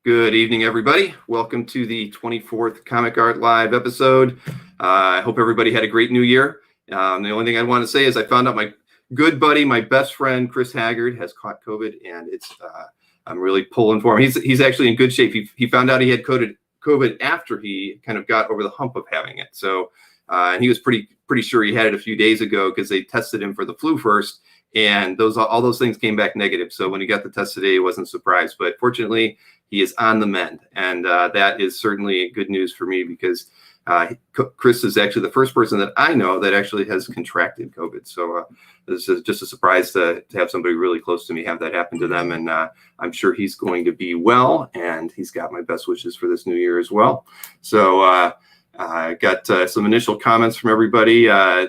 Good evening, everybody. Welcome to the 24th Comic Art Live episode. I hope everybody had a great new year. The only thing I want to say is I found out my good buddy, my best friend, Chris Haggard, has caught COVID, and I'm really pulling for him. He's actually in good shape. He found out he had COVID after he kind of got over the hump of having it. So and he was pretty sure he had it a few days ago because they tested him for the flu first, and all those things came back negative. So when he got the test today, he wasn't surprised. But fortunately, he is on the mend, and that is certainly good news for me because Chris is actually the first person that I know that actually has contracted COVID. So this is just a surprise to have somebody really close to me have that happen to them, and I'm sure he's going to be well, and he's got my best wishes for this new year as well. So I got some initial comments from everybody.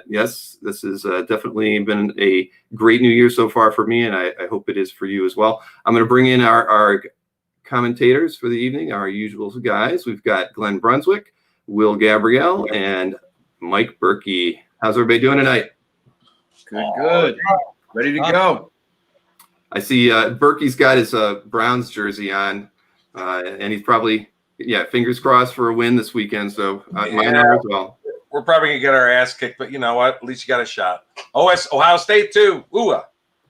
Yes, this has definitely been a great new year so far for me, and I hope it is for you as well. I'm going to bring in our commentators for the evening, our usual guys. We've got Glenn Brunswick, Will Gabrielle, and Mike Berkey. How's everybody doing tonight? Good. Ready to go. I see Berkey's got his Browns jersey on, and he's probably, fingers crossed for a win this weekend. So mine are as well. We're probably going to get our ass kicked, but you know what? At least you got a shot. Ohio State, too. Ooh.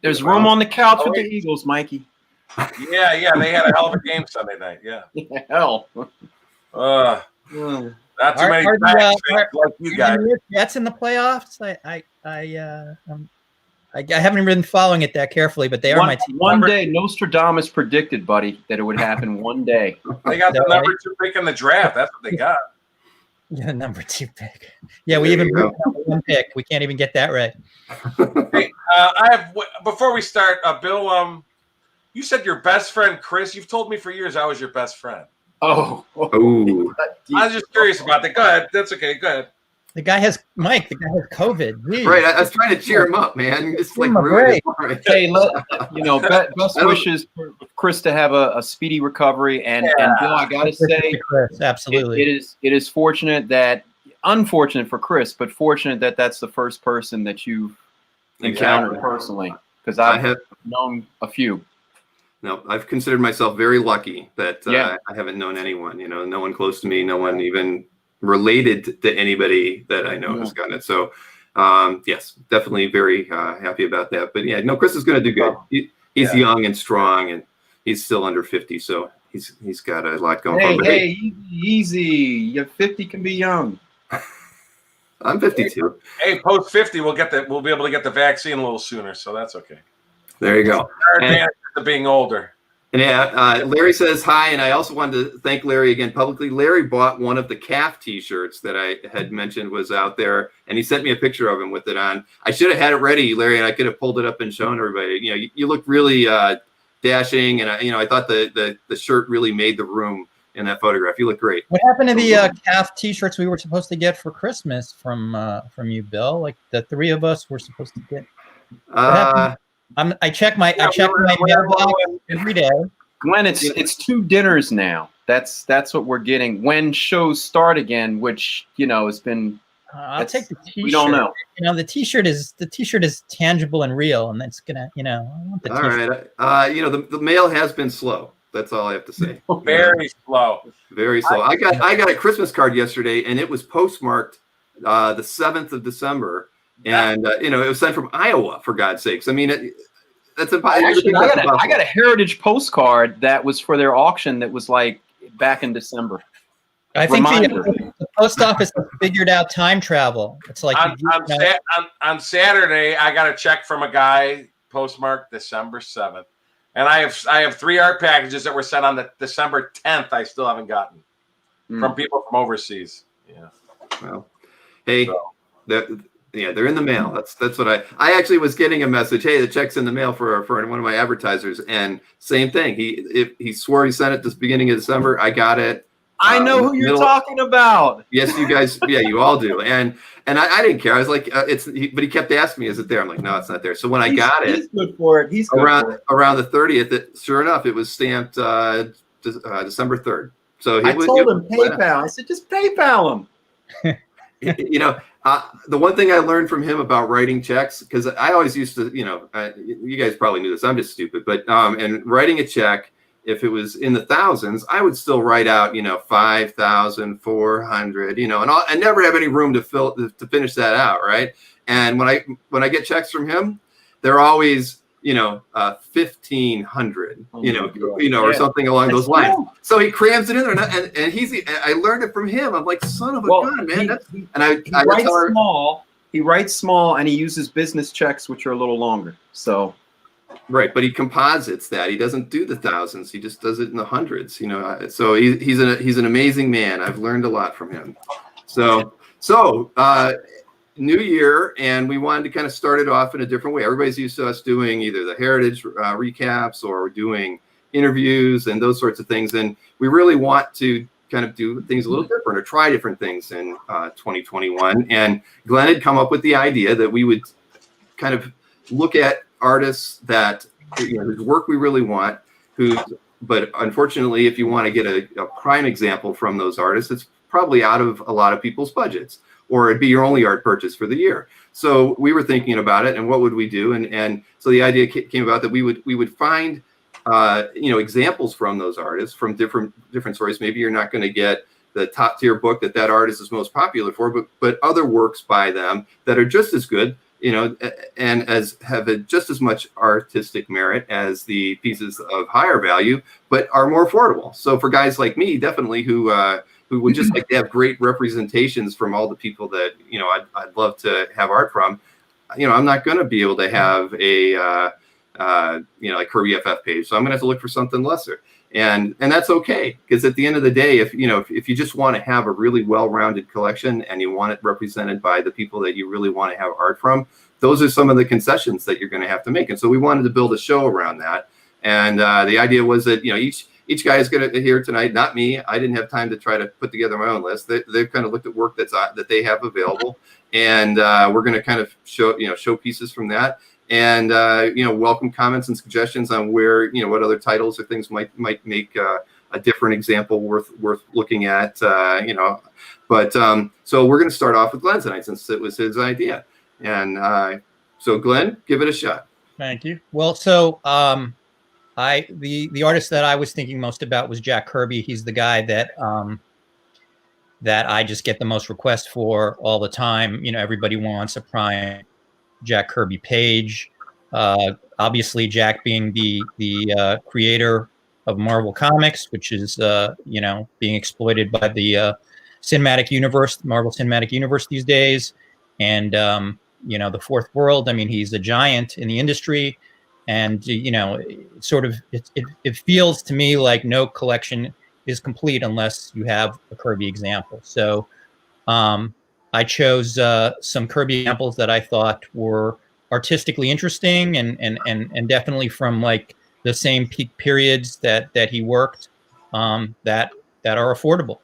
There's room on the couch with the Eagles, Mikey. Yeah. They had a hell of a game Sunday night. Yeah. Hell. Not too many fans like you guys. Jets in the playoffs. I haven't been following it that carefully, but they are my team. One day, Nostradamus predicted, buddy, that it would happen one day. They got the number 2 pick in the draft. That's what they got. Yeah, number 2 pick. Yeah, we even moved number 1 pick. We can't even get that right. Hey, before we start, Bill. You said your best friend Chris. You've told me for years I was your best friend. Oh. I was just curious about that. Go ahead. That's okay. Go ahead. The guy has COVID. Jeez. Right. I was trying to cheer him up, man. It's like great. Hey, best wishes for Chris to have a speedy recovery. And Bill, I gotta say, Chris, absolutely, it is unfortunate for Chris, but fortunate that that's the first person that you've encountered personally, because I have known a few. No, I've considered myself very lucky that I haven't known anyone. No one close to me, no one even related to anybody that I know has gotten it. So, yes, definitely very happy about that. But Chris is going to do good. He's young and strong, and he's still under 50, so he's got a lot going for him. Hey, easy. Your 50 can be young. I'm 52. Hey, post 50, we'll be able to get the vaccine a little sooner, so that's okay. There you go. Our advantage to being older. And Larry says hi, and I also wanted to thank Larry again publicly. Larry bought one of the calf T-shirts that I had mentioned was out there, and he sent me a picture of him with it on. I should have had it ready, Larry, and I could have pulled it up and shown everybody. You look really dashing, and I thought the shirt really made the room in that photograph. You look great. What happened to the calf T-shirts we were supposed to get for Christmas from you, Bill? Like the 3 of us were supposed to get. I check my mailbox every day. Glenn, it's 2 dinners now. That's what we're getting when shows start again, which has been. I'll take the T-shirt. We don't know. The T-shirt is tangible and real, and that's gonna. I want the T-shirt. All right. The mail has been slow. That's all I have to say. Very slow. Very slow. I got a Christmas card yesterday, and it was postmarked the 7th of December. And it was sent from Iowa, for God's sakes. I mean, that's impossible. Actually, I got a Heritage postcard that was for their auction that was like back in December. I think the post office has figured out time travel. It's like on Saturday, I got a check from a guy postmarked December 7th, and I have 3 art packages that were sent on the December 10th. I still haven't gotten from people from overseas. Yeah. Well, hey. They're in the mail. That's what I actually was getting a message. Hey, the check's in the mail for one of my advertisers, and same thing. He swore he sent it this beginning of December. I got it. I know who you're talking about. Yes, you guys. Yeah, you all do. And I didn't care. I was like, but he kept asking me, is it there? I'm like, no, it's not there. So when I got it, he's good for it. He's around the 30th. Sure enough, it was stamped December 3rd. So I told him PayPal. I said, just PayPal him. The one thing I learned from him about writing checks, because I always used to, you guys probably knew this. I'm just stupid, but and writing a check if it was in the thousands, I would still write out, 5,400, and I never have any room to finish that out, right? And when I get checks from him, they're always 1,500, or something along those lines. So he crams it in there, and I learned it from him. I'm like, son of a gun, man. He writes small, and he uses business checks, which are a little longer. So. Right, but he composites that. He doesn't do the thousands. He just does it in the hundreds. So he's an amazing man. I've learned a lot from him. So new year, and we wanted to kind of start it off in a different way. Everybody's used to us doing either the heritage recaps or doing interviews and those sorts of things, and we really want to kind of do things a little different or try different things in 2021. And Glenn had come up with the idea that we would kind of look at artists that whose work we really want, but unfortunately, if you want to get a prime example from those artists, it's probably out of a lot of people's budgets, or it'd be your only art purchase for the year. So we were thinking about it, and what would we do? And so the idea came about that we would find examples from those artists from different stories. Maybe you're not going to get the top tier book that artist is most popular for, but other works by them that are just as good, and have just as much artistic merit as the pieces of higher value, but are more affordable. So for guys like me, definitely who would just like to have great representations from all the people that I'd love to have art from, I'm not going to be able to have a like Kirby FF page, so I'm gonna have to look for something lesser, and that's okay, because at the end of the day, if you just want to have a really well-rounded collection and you want it represented by the people that you really want to have art from, those are some of the concessions that you're going to have to make. And so we wanted to build a show around that, and the idea was that each guy is going to hear tonight, not me. I didn't have time to try to put together my own list. They've kind of looked at work that they have available, and we're going to kind of show pieces from that. And welcome comments and suggestions on where what other titles or things might make a different example worth looking at. But so we're going to start off with Glenn tonight, since it was his idea. And so Glenn, give it a shot. Thank you. Well, so the artist that I was thinking most about was Jack Kirby. He's the guy that I just get the most requests for all the time. Everybody wants a prime Jack Kirby page. Obviously, Jack being the creator of Marvel Comics, which is being exploited by the cinematic universe, Marvel Cinematic Universe these days, and the Fourth World. I mean, he's a giant in the industry, and it feels to me like no collection is complete unless you have a Kirby example. So I chose some Kirby examples that I thought were artistically interesting and definitely from like the same peak periods that he worked, that are affordable.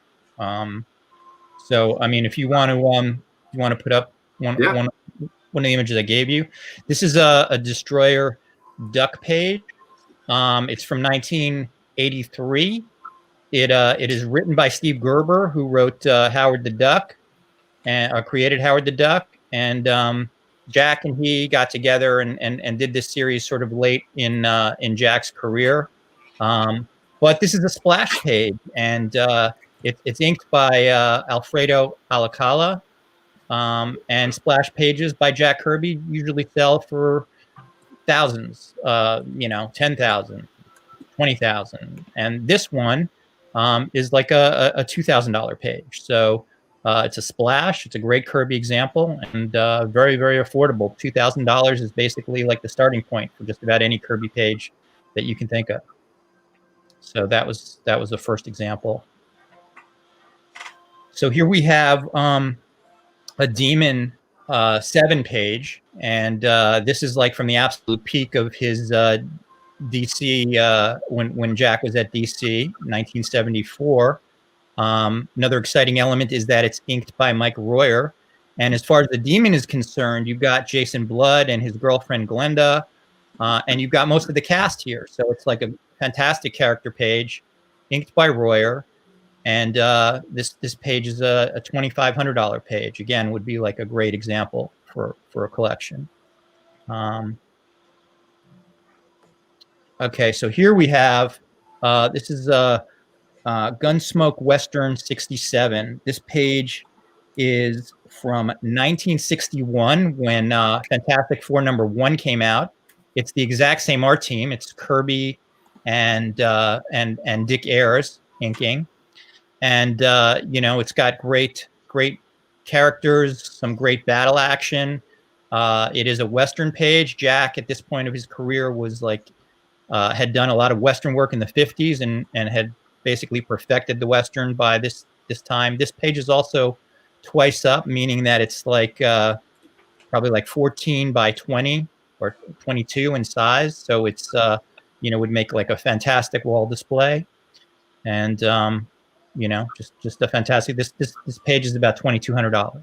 So I mean, if you want to put up one of the images I gave you, this is a Destroyer Duck page. It's from 1983. It is written by Steve Gerber, who wrote Howard the Duck and created Howard the Duck, and Jack and he got together and did this series sort of late in Jack's career. But this is a splash page, and it's inked by Alfredo Alcala, and splash pages by Jack Kirby usually sell for thousands, 10,000, 20,000, and this one is like a $2,000 page. So it's a splash. It's a great Kirby example, and very, very affordable. $2,000 is basically like the starting point for just about any Kirby page that you can think of. So that was the first example. So here we have a Demon 7 page, and this is like from the absolute peak of his DC when Jack was at DC, 1974. Another exciting element is that it's inked by Mike Royer. And as far as the Demon is concerned, you've got Jason Blood and his girlfriend Glenda, and you've got most of the cast here. So it's like a fantastic character page, inked by Royer. And this page is a $2,500 page. Again, would be like a great example for a collection. Okay, so here we have This is Gunsmoke Western 67. This page is from 1961 when Fantastic Four #1 came out. It's the exact same art team. It's Kirby and Dick Ayers inking, and it's got great characters, some great battle action. It is a Western page. Jack, at this point of his career, was had done a lot of Western work in the 50s and had basically perfected the Western by this time. This page is also twice up, meaning that it's probably 14 by 20 or 22 in size. So it's would make a fantastic wall display, and just a fantastic. This page is about $2,200.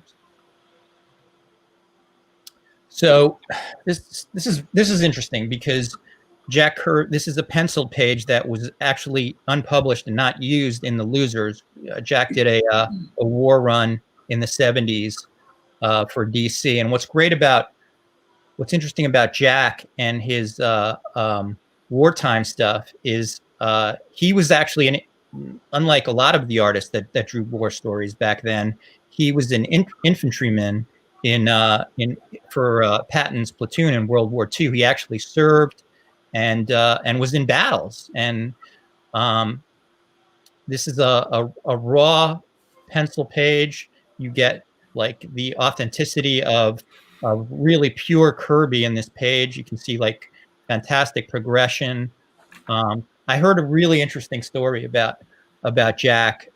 So this is interesting because Jack Kirby, this is a penciled page that was actually unpublished and not used in the Losers. Jack did a war run in the 70s for DC. And what's interesting about Jack and his wartime stuff is he was actually unlike a lot of the artists that drew war stories back then, he was an infantryman for Patton's platoon in World War II. He actually served and was in battles. And this is a raw pencil page. You get the authenticity of really pure Kirby in this page. You can see fantastic progression. I heard a really interesting story about Jack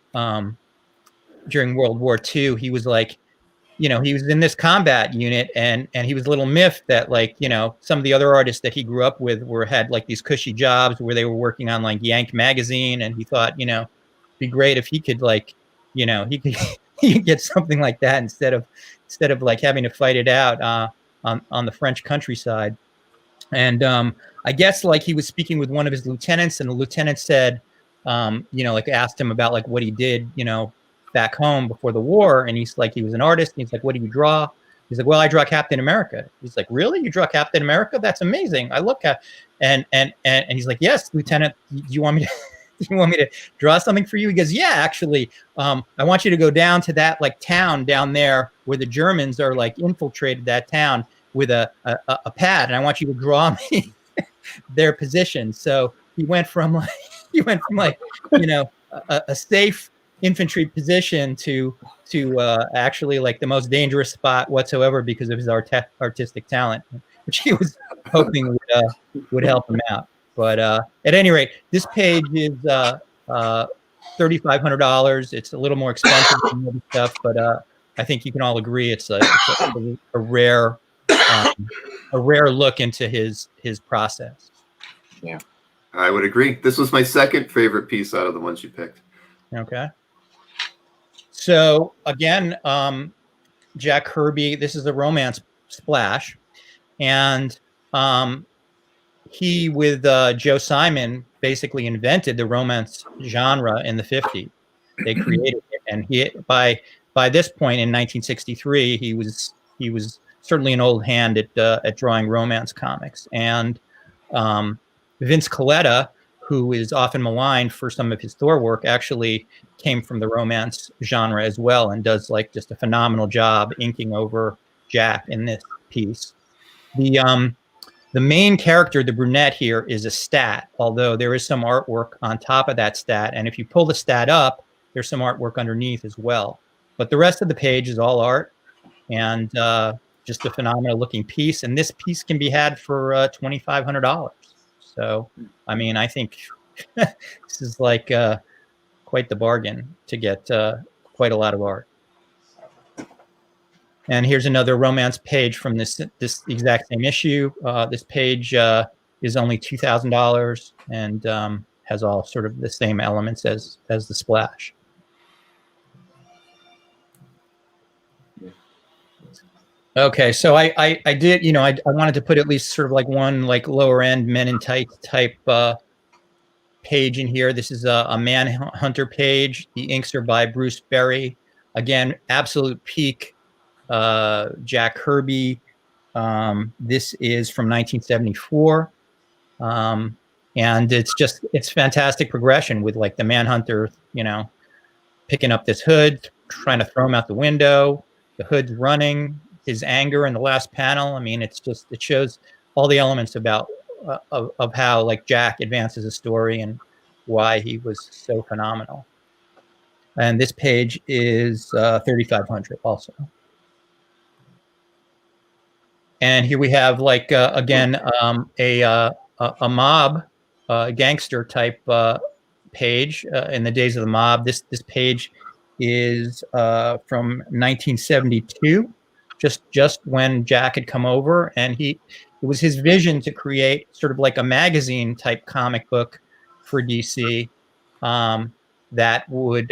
during World War II. He was he was in this combat unit, and he was a little miffed that some of the other artists that he grew up with had these cushy jobs where they were working on Yank magazine, and he thought it'd be great if he could he could get something like that instead of having to fight it out on the French countryside. And I guess he was speaking with one of his lieutenants, and the lieutenant said asked him about what he did back home before the war, and he's he was an artist, and he's what do you draw? He's well, I draw Captain America. He's really? You draw Captain America? That's amazing. I look at and he's yes, Lieutenant, do you want me to draw something for you? He goes, yeah, actually, I want you to go down to that town down there where the Germans are infiltrated that town with a pad, and I want you to draw me their position. So he went from a safe infantry position to actually the most dangerous spot whatsoever because of his artistic talent, which he was hoping would help him out. But at any rate, this page is $3,500. It's a little more expensive than other stuff, but I think you can all agree it's a rare look into his process. Yeah, I would agree. This was my second favorite piece out of the ones you picked. Okay. So again, Jack Kirby, this is a romance splash, and he with Joe Simon basically invented the romance genre in the 50s. They created it, and by this point in 1963, he was certainly an old hand at drawing romance comics. And Vince Colletta, who is often maligned for some of his Thor work, actually came from the romance genre as well, and does just a phenomenal job inking over Jack in this piece. The main character, the brunette here, is a stat, although there is some artwork on top of that stat. And if you pull the stat up, there's some artwork underneath as well. But the rest of the page is all art, and just a phenomenal looking piece. And this piece can be had for $2,500. So, I mean, I think this is quite the bargain to get quite a lot of art. And here's another romance page from this exact same issue. This page is only $2,000 and has all sort of the same elements as the splash. Okay, so I did, I wanted to put at least sort of one lower end Men in Tights type page in here. This is a Manhunter page. The inks are by Bruce Berry. Again, absolute peak Jack Kirby. This is from 1974. And it's fantastic progression with like the Manhunter, picking up this hood, trying to throw him out the window, the hood's running, his anger in the last panel. I mean, it shows all the elements about of how like Jack advances a story and why he was so phenomenal. And this page is 3,500 also. And here we have like again a mob gangster type page in the days of the mob. This page is from 1972, just when Jack had come over, and it was his vision to create sort of like a magazine type comic book for DC that would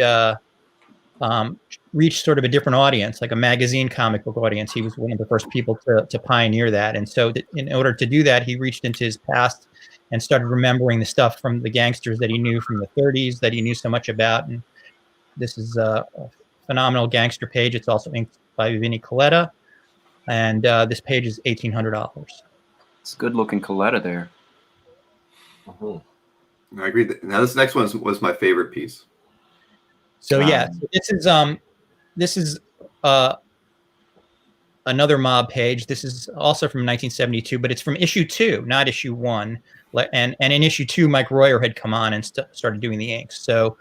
reach sort of a different audience, like a magazine comic book audience. He was one of the first people to pioneer that. And so in order to do that, he reached into his past and started remembering the stuff from the gangsters that he knew from the 30s, that he knew so much about. And this is a phenomenal gangster page. It's also inked by Vinnie Coletta. And this page is $1,800. It's good looking Coletta there. I agree. Now this next one was my favorite piece. So yeah, so this is another mob page. This is also from 1972, but it's from issue 2, not issue 1. And in issue 2, Mike Royer had come on and started doing the inks. So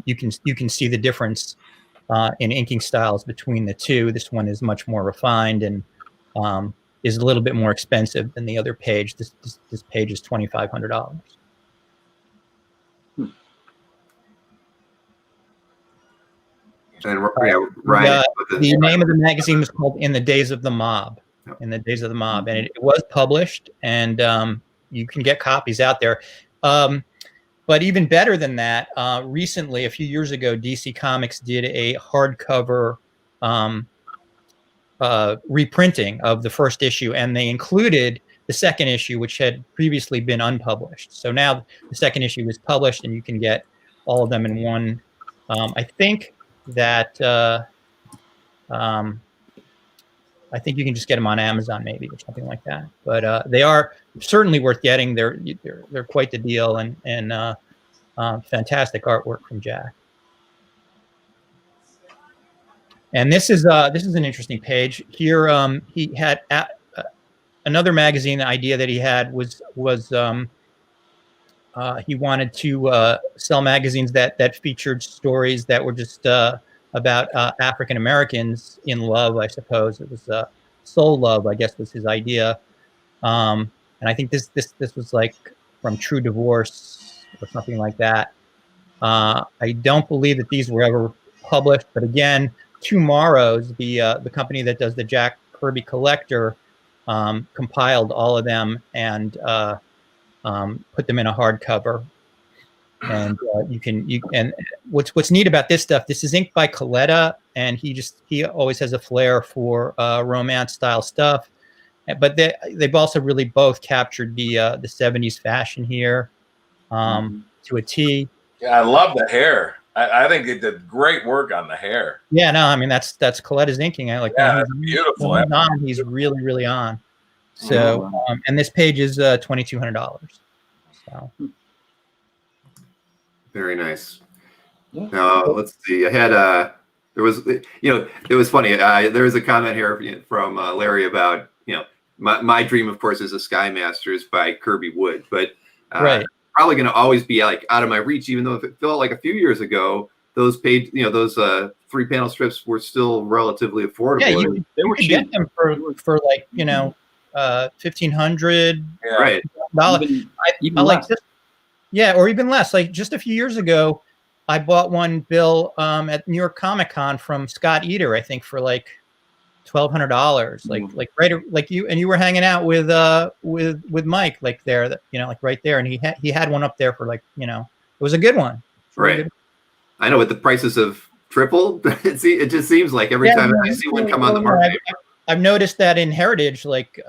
you can see the difference in inking styles between the two. This one is much more refined and is a little bit more expensive than the other page. This page is $2,500. And Ryan, the name of the magazine was called In the Days of the Mob. In the Days of the Mob, and it was published, and you can get copies out there. But even better than that, recently, a few years ago, DC Comics did a hardcover reprinting of the first issue, and they included the second issue, which had previously been unpublished. So now the second issue is published, and you can get all of them in one. I think that I think you can just get them on Amazon maybe or something like that. But they are certainly worth getting. They're quite the deal, and fantastic artwork from Jack. And this is an interesting page. Here he had another magazine idea that he had was he wanted to sell magazines that featured stories that were just about African Americans in love, I suppose. It was soul love, I guess, was his idea. And I think this was like from True Divorce or something like that. I don't believe that these were ever published, but again, Tomorrow's the company that does the Jack Kirby Collector compiled all of them and put them in a hardcover. And and what's neat about this stuff, this is inked by Coletta, and he always has a flair for romance style stuff. But they've also really both captured the 70s fashion here to a T. Yeah, I love the hair. I think they did great work on the hair. Yeah, no, I mean that's Coletta's inking. I like that. He's beautiful. He's really, really on. So and this page is $2,200. So very nice. Now let's see. I had there was it was funny. There was a comment here from Larry about my dream, of course, is a Sky Masters by Kirby Wood, but right. Probably going to always be like out of my reach, even though if it felt like a few years ago, those page, those 3-panel strips were still relatively affordable. Yeah, you could get them for like $1,500, right? I like this, yeah, or even less. Like just a few years ago, I bought one, Bill, at New York Comic Con from Scott Eder, I think for like $1,200, like you were hanging out with Mike, like there, like right there, and he had one up there for like it was a good one, right? I know, with the prices have tripled. it just seems like every time I see one come on the market. I've noticed that in Heritage, like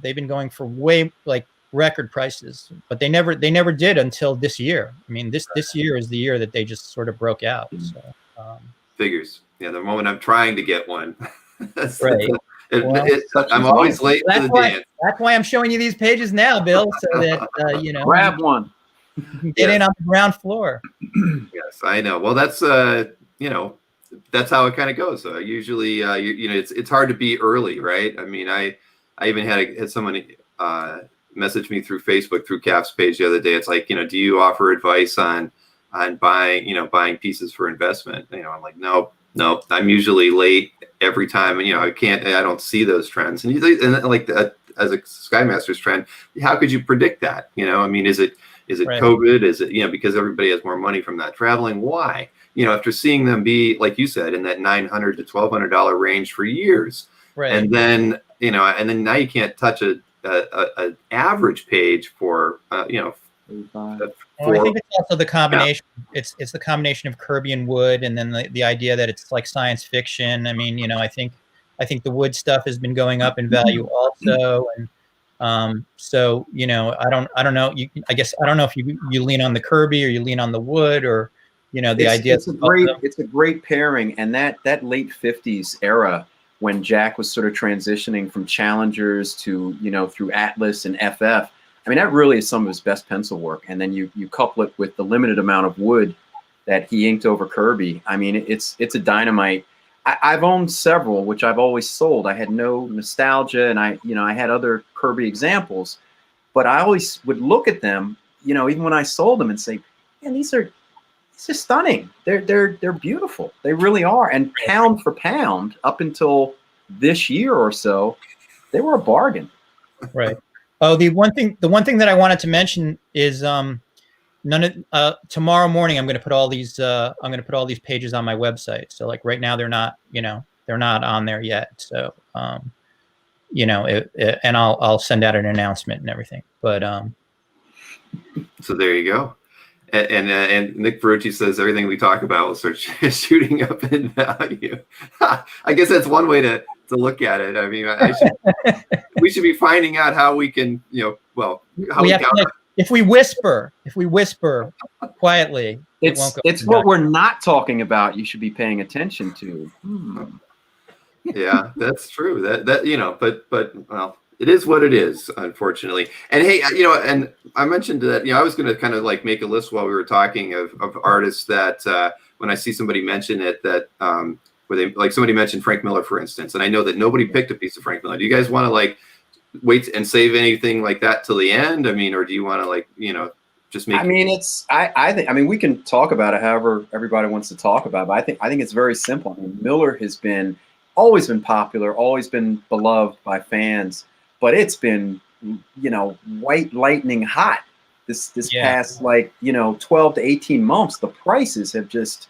they've been going for way like record prices, but they never did until this year. I mean, this year is the year that they just sort of broke out. So figures, the moment I'm trying to get one. Right. I'm always late to the dance. That's why I'm showing you these pages now, Bill, so that you know. Grab one. Get in on the ground floor. Yes, I know. Well, that's you know, that's how it kind of goes. Usually, you know, it's hard to be early, right? I mean, I even had someone message me through Facebook through Cap's page the other day. It's like, you know, do you offer advice on buying pieces for investment? You know, I'm like, no, I'm usually late every time, and you know, I don't see those trends. And like as a Sky Masters trend, how could you predict that? You know, I mean, is it right. COVID? Is it, you know, because everybody has more money from that traveling? Why? You know, after seeing them be, like you said, in that $900 to $1,200 range for years, right? And then, you know, and then now you can't touch an average page for, you know. Well, I think it's also the combination. Yeah. It's the combination of Kirby and Wood, and then the idea that it's like science fiction. I mean, you know, I think the Wood stuff has been going up in value also, and so you know, I don't know. I guess I don't know if you lean on the Kirby or you lean on the Wood, or you know, the idea. It's a great pairing, and that late '50s era when Jack was sort of transitioning from Challengers to, you know, through Atlas and FF. I mean, that really is some of his best pencil work. And then you couple it with the limited amount of Wood that he inked over Kirby. I mean, it's a dynamite. I've owned several, which I've always sold. I had no nostalgia, and I had other Kirby examples, but I always would look at them, you know, even when I sold them, and say, man, these are stunning. They're beautiful. They really are. And pound for pound, up until this year or so, they were a bargain. Right. Oh, the one thing that I wanted to mention is tomorrow morning I'm going to put all these pages on my website. So like right now they're not on there yet. So you know, and I'll send out an announcement and everything. But so there you go. And Nick Ferrucci says everything we talk about will start shooting up in value. I guess that's one way to look at it. I mean, we should be finding out how we can, you know, well, how if we whisper quietly, it's what we're not talking about. You should be paying attention to. Yeah, that's true. That you know, but well, it is what it is, unfortunately. And hey, you know, and I mentioned that, you know, I was going to kind of like make a list while we were talking of artists that when I see somebody mention it, that where they, like somebody mentioned Frank Miller, for instance, and I know that nobody picked a piece of Frank Miller. Do you guys want to like wait and save anything like that till the end? I mean, or do you want to like, you know, just make? I mean, I think we can talk about it however everybody wants to talk about it, but I think it's very simple. I mean, Miller has always been popular, always been beloved by fans. But it's been, you know, white lightning hot this past, like, you know, 12 to 18 months. The prices have just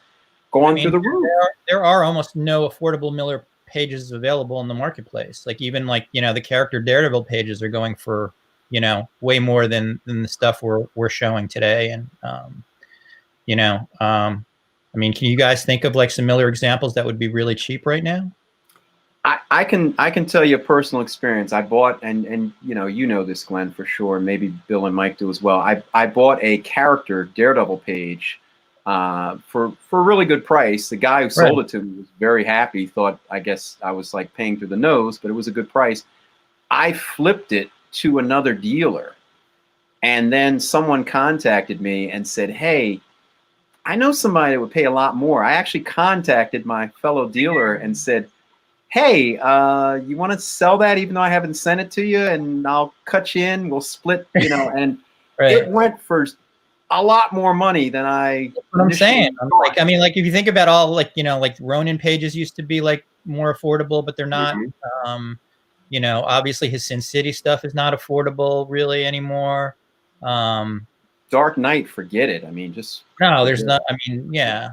gone through the roof. There are almost no affordable Miller pages available in the marketplace. Like even like, you know, the character Daredevil pages are going for, you know, way more than the stuff we're showing today. And you know, I mean, can you guys think of like some Miller examples that would be really cheap right now? I can tell you a personal experience. I bought, and you know this, Glenn, for sure. Maybe Bill and Mike do as well. I bought a character Daredevil page for a really good price. The guy who sold it to me was very happy. Thought, I guess I was like paying through the nose, but it was a good price. I flipped it to another dealer, and then someone contacted me and said, "Hey, I know somebody that would pay a lot more." I actually contacted my fellow dealer and said, "Hey, you want to sell that even though I haven't sent it to you, and I'll cut you in, we'll split, you know," and it went for a lot more money than That's what I'm saying. Like, I mean, like if you think about all, like, you know, like Ronin pages used to be like more affordable, but they're not. You know, obviously his Sin City stuff is not affordable really anymore. Dark Knight, forget it. I mean, just no, there's not. I mean, yeah.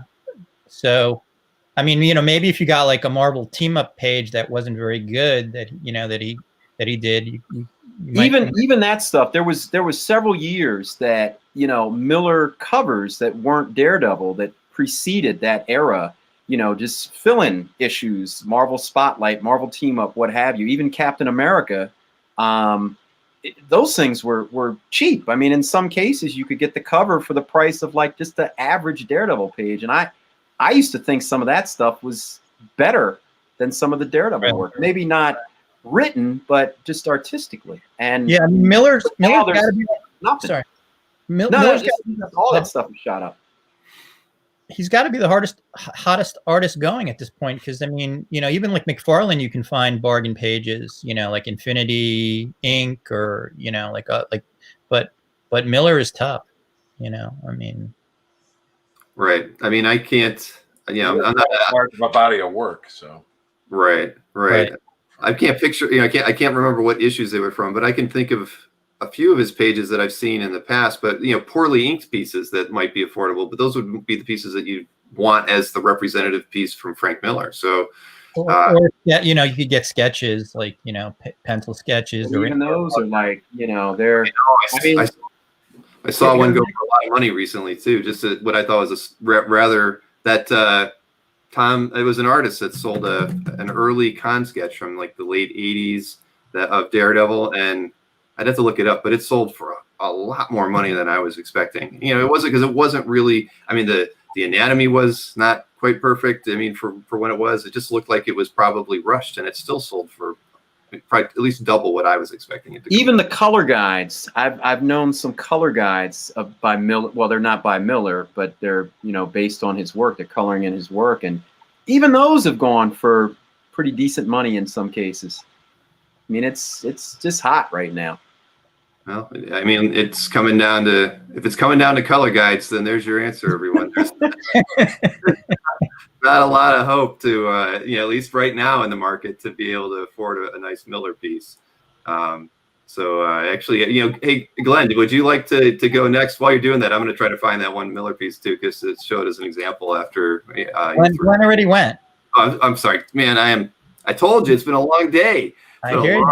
So. I mean, you know, maybe if you got like a Marvel team up page that wasn't very good, that you know that he did, you even that stuff. There was several years that, you know, Miller covers that weren't Daredevil that preceded that era. You know, just fill-in issues, Marvel Spotlight, Marvel Team Up, what have you. Even Captain America, those things were cheap. I mean, in some cases, you could get the cover for the price of like just the average Daredevil page, and I used to think some of that stuff was better than some of the Daredevil work. Maybe not written, but just artistically. And Yeah, Miller's now got there's to be. nothing. Sorry, No, Miller's all that stuff is shot up. he's got to be the hottest artist going at this point, because I mean, even like McFarlane, you can find bargain pages, like Infinity Inc. or but Miller is top. I mean, Right. I mean, I can't. Yeah, I'm not part of a body of work. So right. I can't picture. I can't remember what issues they were from, but I can think of a few of his pages that I've seen in the past. But poorly inked pieces that might be affordable. But those would be the pieces that you want as the representative piece from Frank Miller. So, or you could get sketches like pencil sketches, or even those are like they're. I saw one go for a lot of money recently too. Just what I thought was rather that Tom. It was an artist that sold an early con sketch from like the late '80s of Daredevil, and I'd have to look it up, but it sold for a lot more money than I was expecting. It wasn't because it wasn't really. I mean, the anatomy was not quite perfect. I mean, for when it was, it just looked like it was probably rushed, and it still sold for probably at least double what I was expecting it to. Even the color guides, I've known some color guides by Miller. Well, they're not by Miller, but they're based on his work. They're coloring in his work, and even those have gone for pretty decent money in some cases. I mean, it's just hot right now. Well, I mean, it's coming down to if it's coming down to color guides, then there's your answer, everyone. There's not a lot of hope to, at least right now in the market, to be able to afford a nice Miller piece. So actually, hey, Glenn, would you like to go next? While you're doing that, I'm going to try to find that one Miller piece too, because it showed as an example after. Glenn already went. Oh, I'm sorry, man. I told you it's been a long day. I hear you.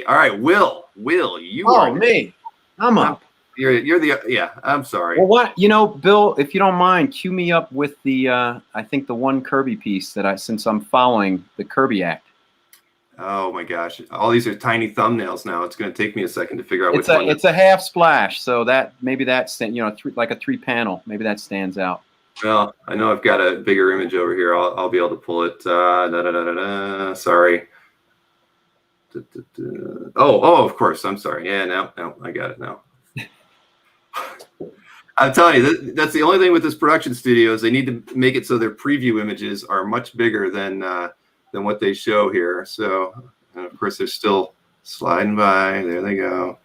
All right, Will, you Oh, are me. I'm up. You're the yeah. I'm sorry. Well, what Bill, if you don't mind, cue me up with the I think the one Kirby piece that since I'm following the Kirby act. Oh my gosh! All these are tiny thumbnails now. It's going to take me a second to figure out which one. It's a half splash, so maybe that's like a 3-panel. Maybe that stands out. Well, I know I've got a bigger image over here. I'll be able to pull it. Sorry. Oh, of course. I'm sorry. Yeah, no, I got it now. I'm telling you, that's the only thing with this production studio is they need to make it so their preview images are much bigger than what they show here. So, of course, they're still sliding by. There they go.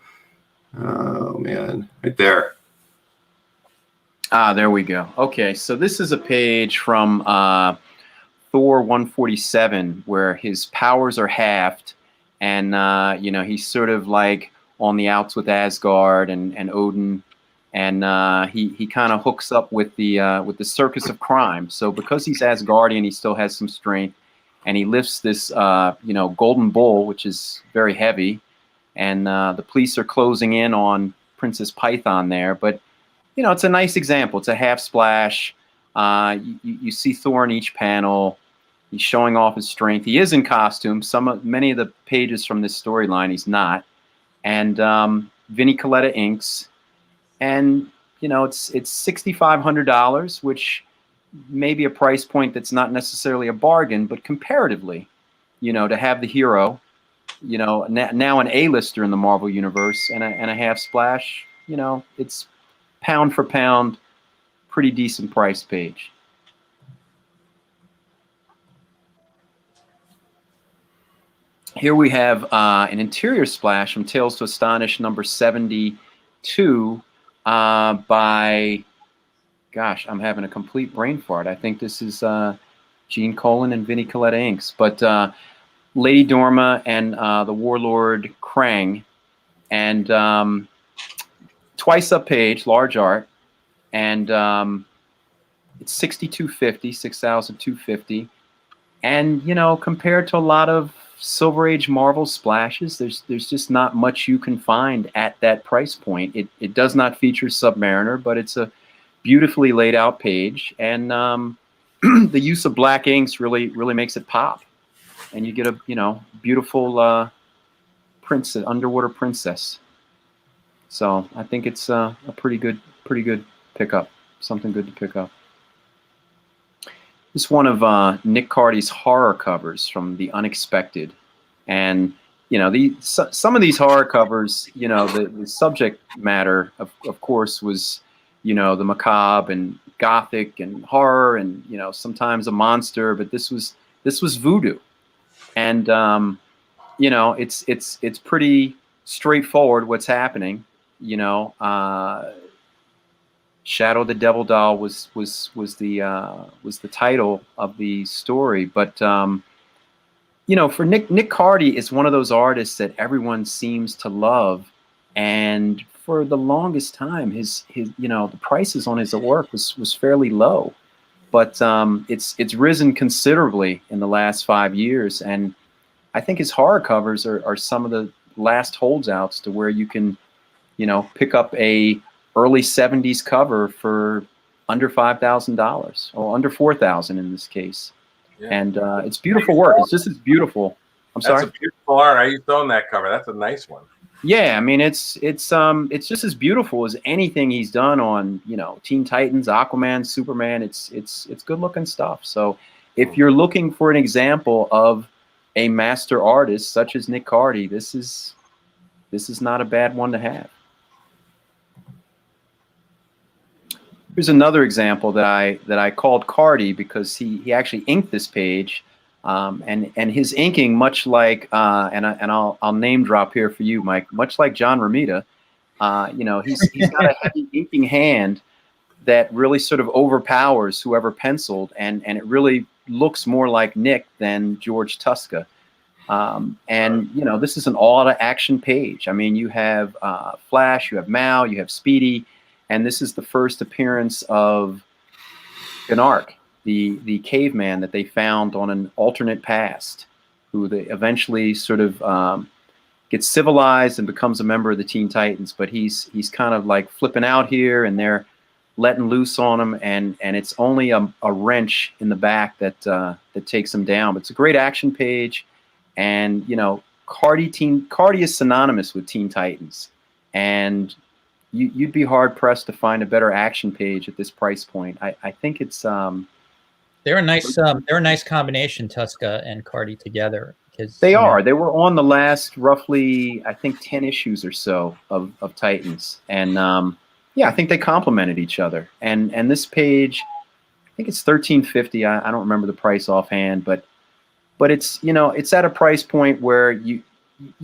Oh man, right there. There we go. Okay, so this is a page from Thor 147 where his powers are halved. And he's sort of like on the outs with Asgard and Odin, and he kind of hooks up with the circus of crime. So because he's Asgardian, he still has some strength, and he lifts this golden bull, which is very heavy, and the police are closing in on Princess Python there. But it's a nice example. It's a half splash. You see Thor in each panel. He's showing off his strength. He is in costume. Many of the pages from this storyline, he's not. And Vinnie Coletta inks, and it's $6,500, which may be a price point that's not necessarily a bargain, but comparatively, to have the hero, now an A-lister in the Marvel universe and a half splash, it's pound for pound, pretty decent price page. Here we have an interior splash from Tales to Astonish number 72 by, gosh, I'm having a complete brain fart. I think this is Gene Colan and Vinnie Coletta inks. But Lady Dorma and the Warlord Krang. And twice up page, large art. And it's $6,250. And, compared to a lot of Silver Age Marvel splashes, there's just not much you can find at that price point. It does not feature Submariner, but it's a beautifully laid out page, and the use of black inks really makes it pop, and you get a beautiful princess, underwater princess. So I think it's a pretty good pickup, something good to pick up. This is one of Nick Carty's horror covers from The Unexpected. And some of these horror covers, the subject matter, of course, was, the macabre and gothic and horror and, sometimes a monster, but this was voodoo. And, it's pretty straightforward what's happening, Shadow the Devil Doll was the title of the story, but for Nick Carty is one of those artists that everyone seems to love, and for the longest time, his the prices on his work was fairly low, but it's risen considerably in the last 5 years, and I think his horror covers are some of the last holdouts to where you can, pick up a early 70s cover for under $5,000 or under $4,000 in this case. Yeah. And it's beautiful work. It's just as beautiful. Sorry? That's a beautiful art. I used to own that cover. That's a nice one. Yeah, I mean it's just as beautiful as anything he's done on, Teen Titans, Aquaman, Superman. It's good looking stuff. So if you're looking for an example of a master artist such as Nick Carty, this is not a bad one to have. Here's another example that I called Carty because he actually inked this page, and his inking, much like and I'll name drop here for you, Mike, much like John Romita, he's got a heavy inking hand that really sort of overpowers whoever penciled, and it really looks more like Nick than George Tuska. And this is an all-action page. I mean, you have Flash, you have Mal, you have Speedy. And this is the first appearance of Gnark, the caveman that they found on an alternate past, who they eventually sort of gets civilized and becomes a member of the Teen Titans. But he's kind of like flipping out here, and they're letting loose on him, and it's only a wrench in the back that takes him down. But it's a great action page, and Carty is synonymous with Teen Titans, and you'd be hard pressed to find a better action page at this price point. I think it's they're a nice combination, Tuska and Carty together, because they are. They were on the last roughly, I think, 10 issues or so of Titans, and I think they complemented each other. And this page, I think it's $13.50. I don't remember the price offhand, but it's it's at a price point where you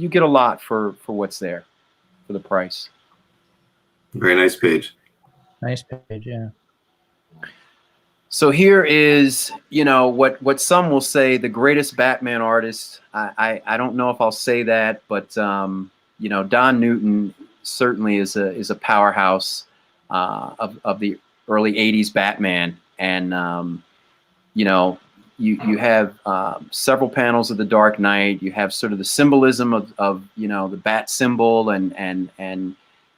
get a lot for what's there for the price. Very nice page. Nice page, yeah. So here is, what some will say the greatest Batman artist. I don't know if I'll say that, but Don Newton certainly is a powerhouse of the early '80s Batman, and you have several panels of the Dark Knight. You have sort of the symbolism of the bat symbol and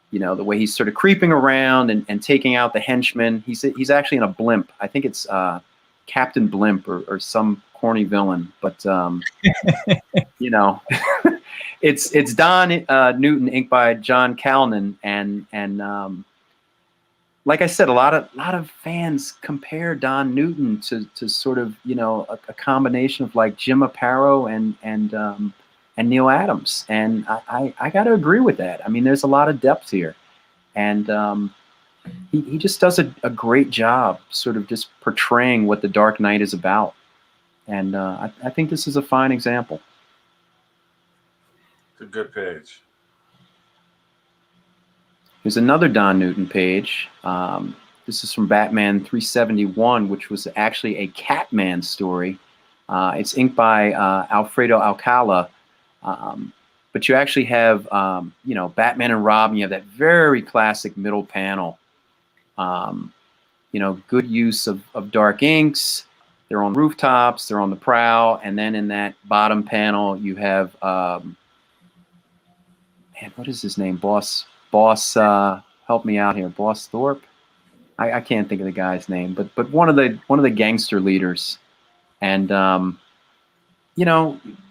the way he's sort of creeping around and taking out the henchmen. He's actually in a blimp. I think it's Captain Blimp or some corny villain. But it's Don Newton, inked by John Calnan, and like I said, a lot of fans compare Don Newton to sort of a combination of like Jim Aparo and Neil Adams, and I got to agree with that. I mean, there's a lot of depth here, and he just does a great job sort of just portraying what the Dark Knight is about, and I think this is a fine example. It's a good page. Here's another Don Newton page. This is from Batman 371, which was actually a Catman story. It's inked by Alfredo Alcala. But you actually have, Batman and Robin. You have that very classic middle panel. Good use of dark inks. They're on rooftops. They're on the prow. And then in that bottom panel, you have, what is his name? Boss, help me out here. Boss Thorpe. I can't think of the guy's name, but one of the gangster leaders, and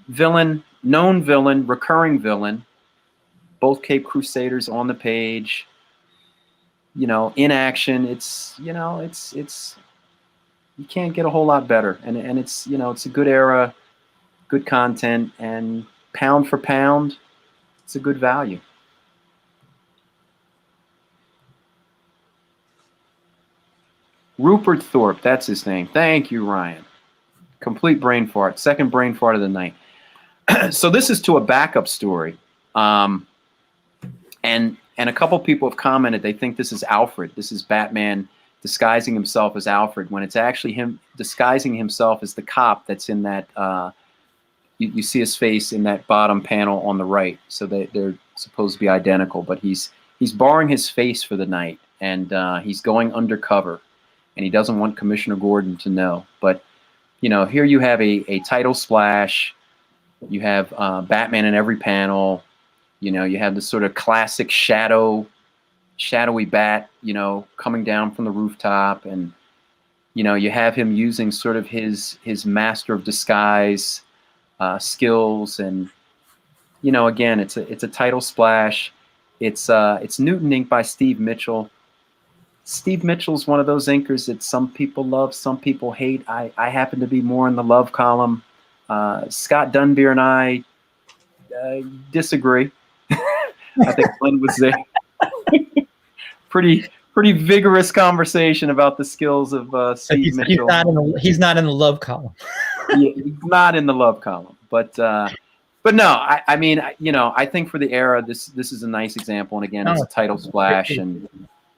villain. Known villain, recurring villain, both Cape Crusaders on the page, in action. It's you can't get a whole lot better. And it's, it's a good era, good content, and pound for pound, it's a good value. Rupert Thorpe, that's his name. Thank you, Ryan. Complete brain fart. Second brain fart of the night. So this is to a backup story. And a couple people have commented they think this is Alfred. This is Batman disguising himself as Alfred, when it's actually him disguising himself as the cop that's in that, you see his face in that bottom panel on the right. So they're supposed to be identical, but he's borrowing his face for the night, and he's going undercover, and he doesn't want Commissioner Gordon to know. But, you know, here you have a title splash. You have Batman in every panel. You know, you have this sort of classic shadowy bat, you know, coming down from the rooftop, and, you know, you have him using sort of his master of disguise skills, and, you know, again, it's a title splash. It's Newton ink by Steve Mitchell. Steve Mitchell's one of those inkers that some people love, some people hate. I happen to be more in the love column. Scott Dunbier and I disagree. I think Glenn was there. Pretty vigorous conversation about the skills of Steve Mitchell. He's not in the love column. Yeah, he's not in the love column, but no, I mean, you know, I think for the era, this is a nice example, and again, it's a title splash, and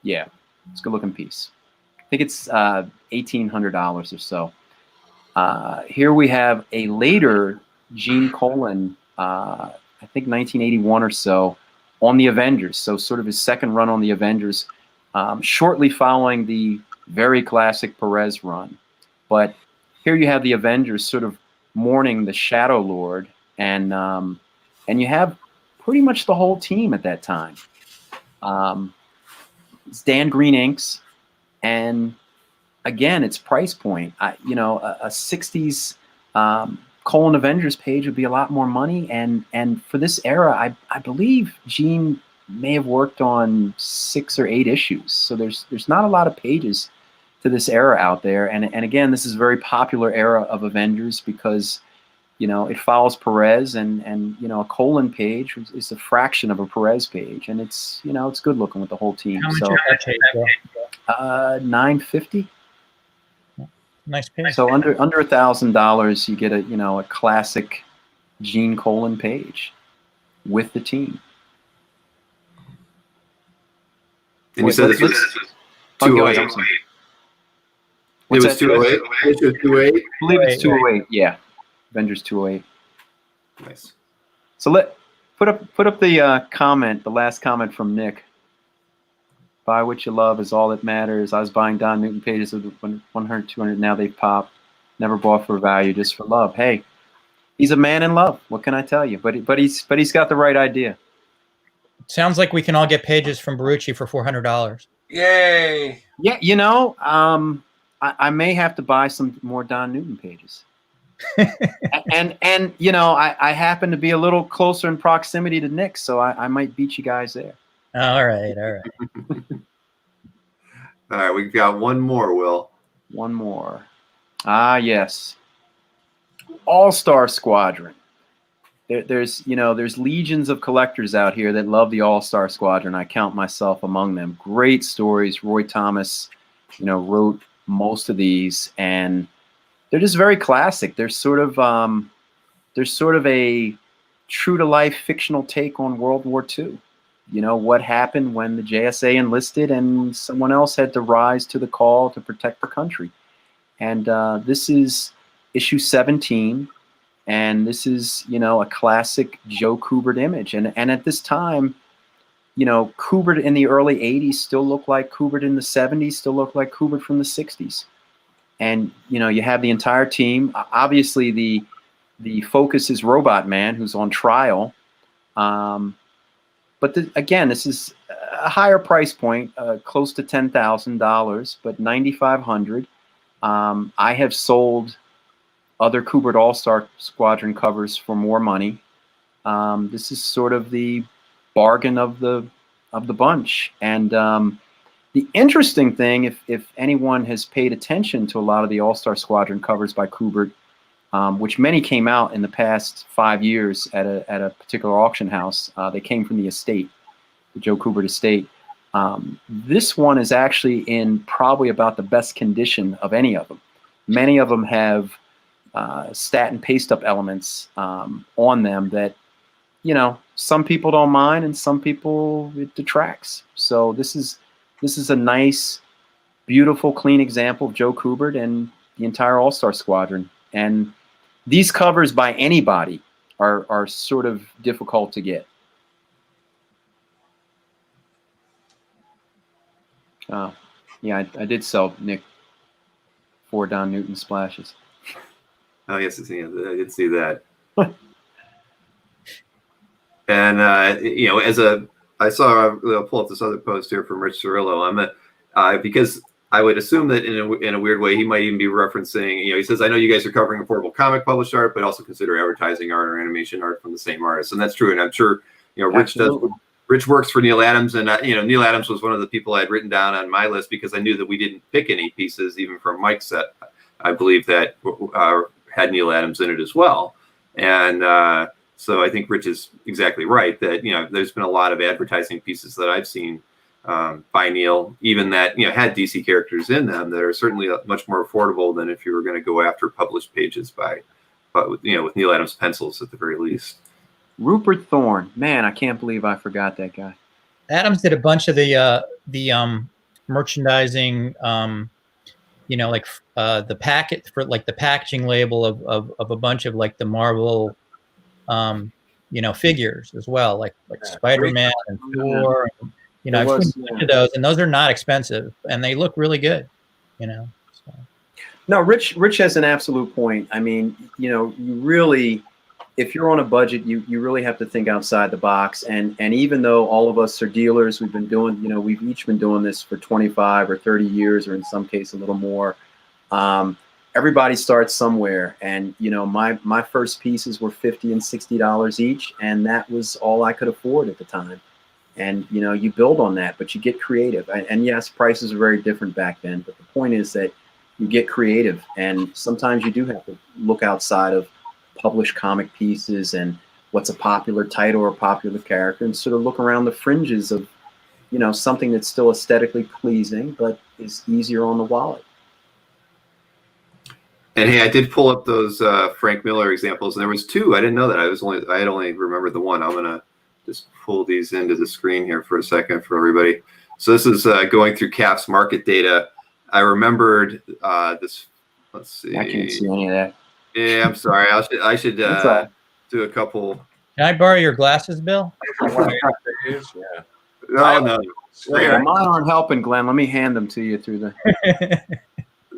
yeah, it's a good looking piece. I think it's $1,800 or so. Here we have a later Gene Colan, I think 1981 or so, on the Avengers. So sort of his second run on the Avengers, shortly following the very classic Perez run. But here you have the Avengers sort of mourning the Shadow Lord, and you have pretty much the whole team at that time. It's Dan Green inks, and again, it's price point. You know, a 60s Colan Avengers page would be a lot more money, and for this era, I believe Gene may have worked on 6 or 8 issues. So there's not a lot of pages to this era out there, and again, this is a very popular era of Avengers because, you know, it follows Perez, and you know, a Colan page is a fraction of a Perez page, and it's, you know, it's good looking with the whole team. How much So is that page, Bill? $950. Nice page. So under $1,000, you get a classic Gene Colan page with the team. And you said this was 208. It was 208. It was 208. I believe it's 208. Yeah, Avengers 208. Nice. So put up the comment, the last comment from Nick. Buy what you love is all that matters. I was buying Don Newton pages of 100, 200. Now they've popped. Never bought for value, just for love. Hey, he's a man in love. What can I tell you? But he's got the right idea. Sounds like we can all get pages from Barucci for $400. Yay! Yeah, you know, I may have to buy some more Don Newton pages. and you know, I happen to be a little closer in proximity to Nick, so I might beat you guys there. All right. All right, we've got one more, Will. One more. Ah, yes. All-Star Squadron. There's legions of collectors out here that love the All-Star Squadron. I count myself among them. Great stories. Roy Thomas, you know, wrote most of these, and they're just very classic. There's sort of a true-to-life fictional take on World War II. You know, what happened when the JSA enlisted and someone else had to rise to the call to protect the country. And this is issue 17, and this is, you know, a classic Joe Kubert image. And at this time, you know, Kubert in the early 80s still looked like Kubert in the 70s, still looked like Kubert from the 60s. And, you know, you have the entire team. Obviously, the focus is Robot Man, who's on trial. But again, this is a higher price point, close to $10,000, but $9,500. I have sold other Kubert All-Star Squadron covers for more money. This is sort of the bargain of the bunch. And the interesting thing, if anyone has paid attention to a lot of the All-Star Squadron covers by Kubert, which many came out in the past 5 years at a particular auction house. They came from the estate, the Joe Kubert estate. This one is actually in probably about the best condition of any of them. Many of them have stat and paste up elements on them that, you know, some people don't mind and some people it detracts. So this is a nice, beautiful, clean example of Joe Kubert and the entire All-Star Squadron. And these covers by anybody are sort of difficult to get. Yeah, I did sell Nick 4 Don Newton splashes. Oh yes, I did see that. And you know, I saw I'll pull up this other post here from Rich Cirillo. Because I would assume that in a weird way he might even be referencing. You know, he says, "I know you guys are covering affordable comic published art, but also consider advertising art or animation art from the same artist." And that's true. And I'm sure, you know, Rich works for Neil Adams, and you know, Neil Adams was one of the people I had written down on my list because I knew that we didn't pick any pieces, even from Mike's set. I believe that had Neil Adams in it as well, and so I think Rich is exactly right that, you know, there's been a lot of advertising pieces that I've seen by Neil, even that, you know, had DC characters in them that are certainly much more affordable than if you were going to go after published pages with Neil Adams pencils at the very least. Rupert Thorne, man, I can't believe I forgot that guy. Adams did a bunch of the merchandising, you know, like the packet for like the packaging label of a bunch of like the Marvel, you know, figures as well, like Spider-Man and Thor. And, you know, I've seen a bunch of those, and those are not expensive, and they look really good. You know. So. No, Rich has an absolute point. I mean, you know, you really, if you're on a budget, you really have to think outside the box. And even though all of us are dealers, we've been doing, you know, we've each been doing this for 25 or 30 years, or in some case a little more. Everybody starts somewhere, and you know, my first pieces were $50 and $60 each, and that was all I could afford at the time. And you know, you build on that, but you get creative. And yes, prices are very different back then, but the point is that you get creative, and sometimes you do have to look outside of published comic pieces and what's a popular title or popular character, and sort of look around the fringes of, you know, something that's still aesthetically pleasing but is easier on the wallet. And hey, I did pull up those Frank Miller examples, and there was 2. I didn't know that. I had only remembered the one. I'm gonna just pull these into the screen here for a second for everybody. So this is going through CAF's market data. I remembered this. Let's see. I can't see any of that. Yeah, I'm sorry. I should do a couple. Can I borrow your glasses, Bill? No. Mine aren't helping, Glenn. Let me hand them to you through the.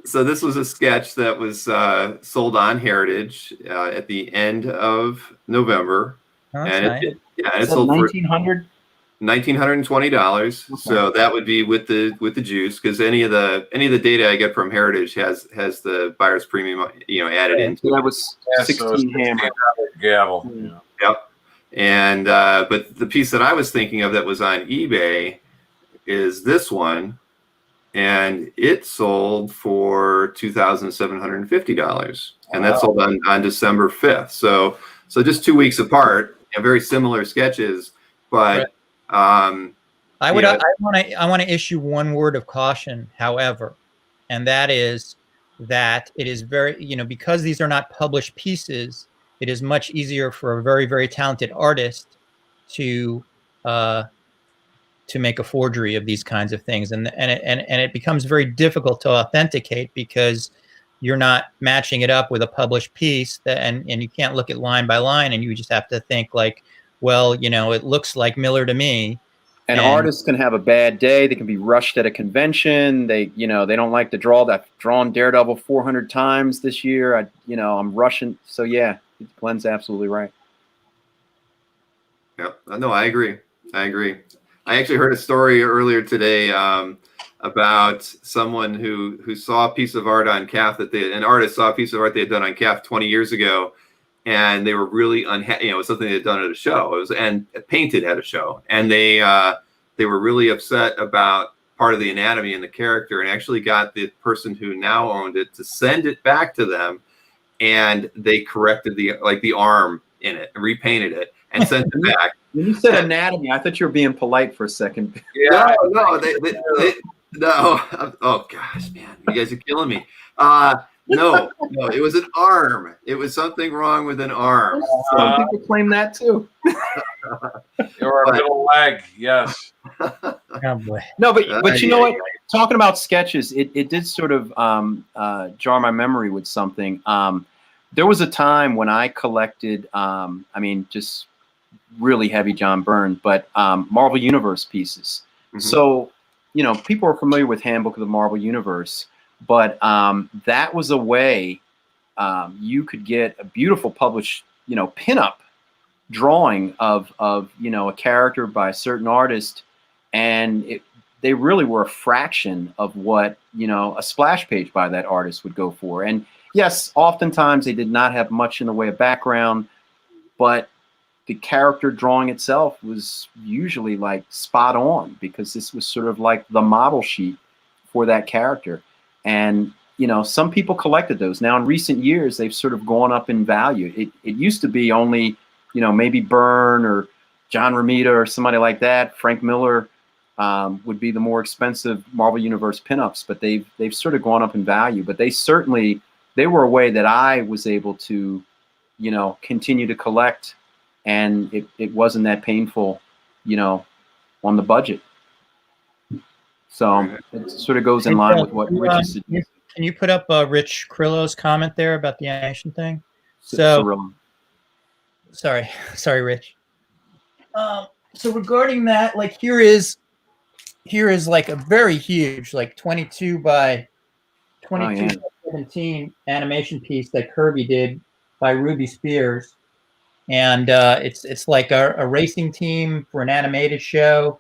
So this was a sketch that was sold on Heritage at the end of November, and nice. it sold for $1,900. $1,920. Okay. So that would be with the juice, because any of the data I get from Heritage has the buyer's premium, you know, added into it. That was 16 hammer gavel. Yeah. Yep. And but the piece that I was thinking of that was on eBay is this one. And it sold for $2,750, and that sold on December 5th. So just 2 weeks apart, and very similar sketches. But I want to issue one word of caution, however, and that is that it is very, you know, because these are not published pieces, it is much easier for a very, very talented artist to make a forgery of these kinds of things, and it becomes very difficult to authenticate because you're not matching it up with a published piece, and you can't look at line by line, and you just have to think like, well, you know, it looks like Miller to me. And artists can have a bad day. They can be rushed at a convention. They don't like to draw. I've drawn Daredevil 400 times this year. I'm rushing. So yeah, Glenn's absolutely right. Yeah, no, I agree. I actually heard a story earlier today about someone who saw a piece of art on CAF an artist saw a piece of art they had done on CAF 20 years ago, and they were really unhappy. You know, it was something they had done at a show. It was painted at a show, and they were really upset about part of the anatomy and the character, and actually got the person who now owned it to send it back to them. and they corrected the arm in it and repainted it and sent it back. When you said anatomy, I thought you were being polite for a second. Yeah. No, no. Oh gosh, man, you guys are killing me. No, it was an arm. It was something wrong with an arm. Some people claim that too. Or a middle leg, yes. Oh boy. No, but you know what? Talking about sketches, it did sort of jar my memory with something. There was a time when I collected, just really heavy John Byrne, but Marvel Universe pieces. Mm-hmm. So, people are familiar with Handbook of the Marvel Universe, but that was a way you could get a beautiful published, pinup drawing of a character by a certain artist, and they really were a fraction of what a splash page by that artist would go for. And yes, oftentimes they did not have much in the way of background, but the character drawing itself was usually like spot on, because this was sort of like the model sheet for that character. And some people collected those. Now in recent years, they've sort of gone up in value. It used to be only maybe Byrne or John Romita or somebody like that. Frank Miller would be the more expensive Marvel Universe pinups, but they've sort of gone up in value. But they were a way that I was able to, continue to collect, and it wasn't that painful, on the budget. So it sort of goes in line with what Rich is suggesting. Can you put up Rich Crillo's comment there about the animation thing? Sorry, Rich. So regarding that, like here is like a very huge, like 22 by 22 by 17 animation piece that Kirby did by Ruby Spears, and it's like a racing team for an animated show.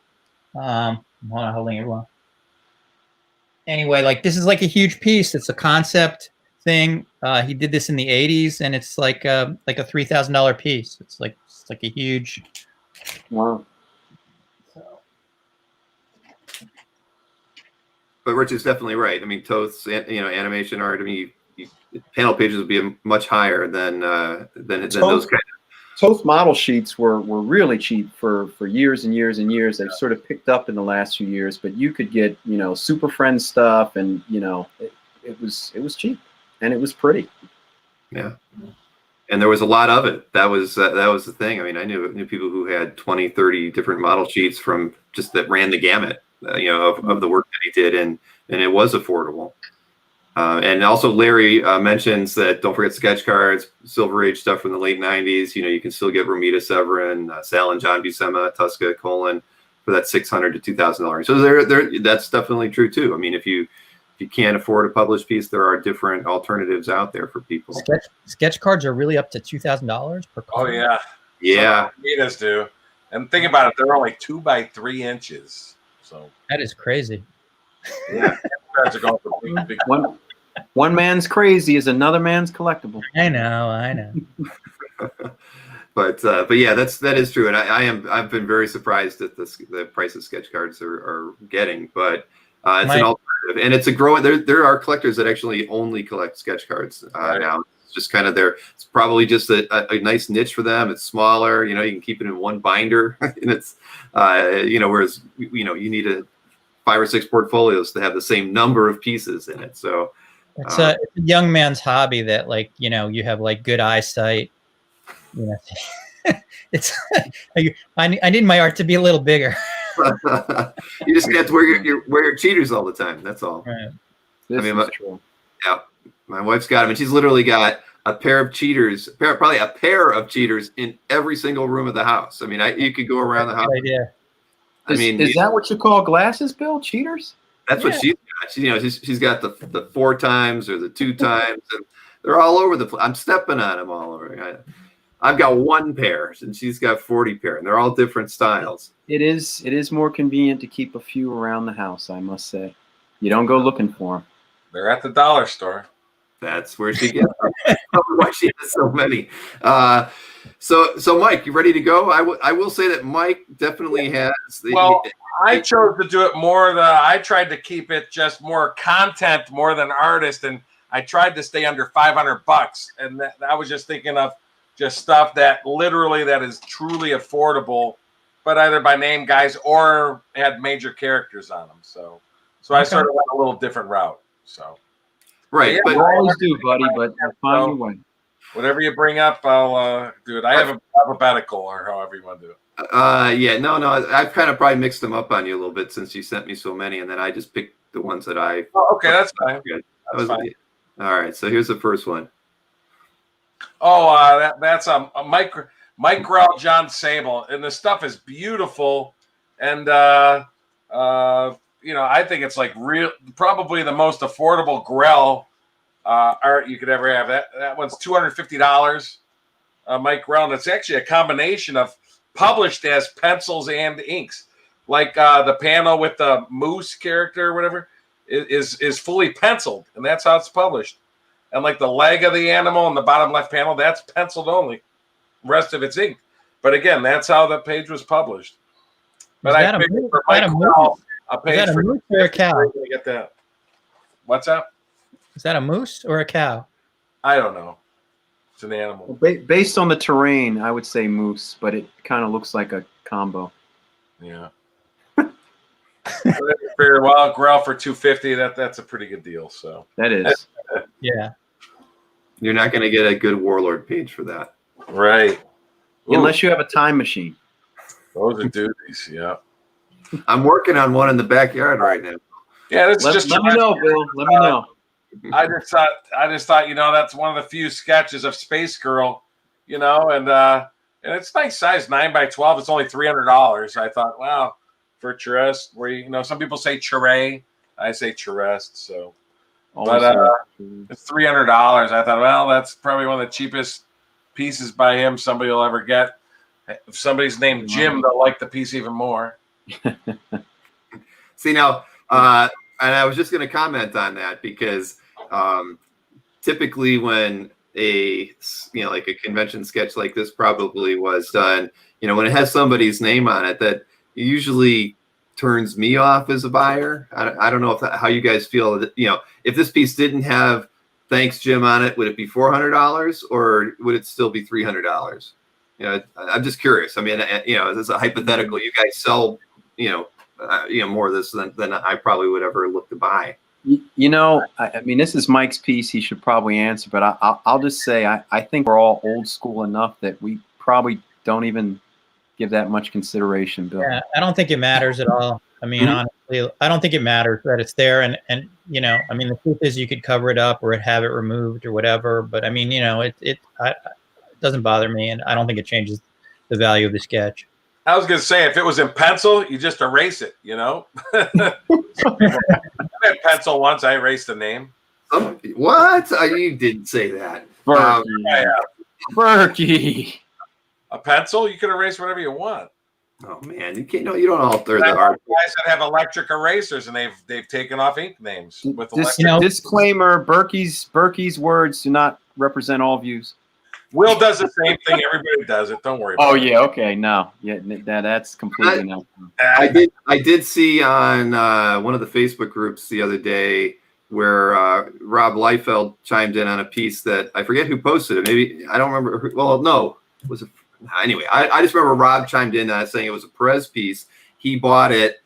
I'm not holding it well. Anyway, like this is like a huge piece. It's a concept thing. He did this in the 80s, and it's like a $3,000 piece. It's like a huge. Wow. But Rich is definitely right. I mean, Toth's animation art. I mean, panel pages would be much higher than those kind of. Toth model sheets were really cheap for years and years and years. They've sort of picked up in the last few years, but you could get Super Friends stuff, and it was cheap and it was pretty. Yeah, and there was a lot of it. That was the thing. I mean, I knew people who had 20, 30 different model sheets from just that ran the gamut, of the work that he did, and it was affordable. And also Larry mentions that don't forget sketch cards, Silver Age stuff from the late 90s. You can still get Romita Severin, Sal and John Buscema, Tuska, Colin for that $600 to $2,000. So that's definitely true too. I mean, if you can't afford a published piece, there are different alternatives out there for people. Sketch cards are really up to $2,000 per card. Oh yeah, yeah. Romitas do, and think about it, they're only 2 by 3 inches. So that is crazy. Yeah. Cards are going for big. One man's crazy is another man's collectible. I know. But yeah, that is true, and I've been very surprised at the price of sketch cards are getting, but it's an alternative, and it's a growing. There are collectors that actually only collect sketch cards now. It's just kind of it's probably just a nice niche for them. It's smaller, you can keep it in one binder, and it's whereas you need 5 or 6 portfolios to have the same number of pieces in it. So it's a young man's hobby that, like, you have like good eyesight. It's I need my art to be a little bigger. You just have to wear your cheaters all the time. That's all. Right. True. Yeah, my wife's got them, and she's literally got a pair of cheaters, probably a pair of cheaters in every single room of the house. I mean, you could go around the house. Yeah. Is that what you call glasses, Bill? Cheaters? That's what she's got. She's got the 4 times or the 2 times, and they're all over the place. I'm stepping on them all over. I've got 1 pair, and she's got 40 pair, and they're all different styles. It is more convenient to keep a few around the house, I must say. You don't go looking for them. They're at the dollar store. That's where she gets them. Why she has so many. So Mike, you ready to go? I will say that Mike definitely has. I chose to do it more. I tried to keep it just more content more than artist, and I tried to stay under $500, and I was just thinking of just stuff that literally that is truly affordable, but either by name guys or had major characters on them. So I sort of went a little different route. So right, but you always do, buddy. But find your way. Whatever you bring up, I'll do it. I have a alphabetical or however you want to do it. Yeah, no, I've kind of probably mixed them up on you a little bit since you sent me so many, and then I just picked the ones that I. Oh, okay, that's fine. Good. That's fine. All right, so here's the first one. Oh, that's a Mike Grell, John Sable, and the stuff is beautiful, and I think it's like probably the most affordable Grell art you could ever have. That one's $250. Mike Grell, and it's actually a combination of published as pencils and inks. Like the panel with the moose character or whatever is fully penciled, and that's how it's published. And like the leg of the animal in the bottom left panel, that's penciled only. The rest of it's ink. But again, that's how the page was published. But I paid for Mike Grell. Is that a moose or a cow? Get that. What's that? Is that a moose or a cow? I don't know. It's an animal. Based on the terrain, I would say moose, but it kind of looks like a combo. Yeah. Well, Grell for $250. That's a pretty good deal. So that is. Yeah. You're not going to get a good Warlord page for that, right? Ooh. Unless you have a time machine. Those are duties. Yeah. I'm working on one in the backyard right now. Yeah, that's Let me know, Bill. Let me know. I just thought, that's one of the few sketches of Space Girl, and it's nice size, 9x12. It's only $300. I thought, wow, for Charest, where some people say Charay, I say Charest, so. But it's $300. I thought, well, that's probably one of the cheapest pieces by him somebody will ever get. If somebody's named Jim, they'll like the piece even more. See now, and I was just going to comment on that because typically when like a convention sketch like this probably was done, when it has somebody's name on it, that usually turns me off as a buyer. I don't know how you guys feel that, if this piece didn't have "Thanks Jim" on it, would it be $400 or would it still be $300? I'm just curious. I mean, as a hypothetical, you guys sell, more of this than I probably would ever look to buy. I mean, this is Mike's piece. He should probably answer, but I'll just say I think we're all old school enough that we probably don't even give that much consideration, Bill. Yeah, I don't think it matters at all. I mean, honestly, I don't think it matters that it's there, and I mean, the truth is you could cover it up or have it removed or whatever. But I mean, it doesn't bother me, and I don't think it changes the value of the sketch. I was going to say, if it was in pencil, you just erase it, I had pencil once. I erased the name. What? You didn't say that. Berkey. A pencil? You can erase whatever you want. Oh man, you can't. No, you don't alter the art. Guys that have electric erasers, and they've taken off ink names with disclaimer: Berkey's words do not represent all views. Will does the same thing. Everybody does it. Don't worry about it. Oh yeah, okay. No, yeah, that's completely no. I did see on one of the Facebook groups the other day where Rob Liefeld chimed in on a piece that I forget who posted it. Maybe I don't remember. Well, no, was it? Anyway, I just remember Rob chimed in saying it was a Perez piece. He bought it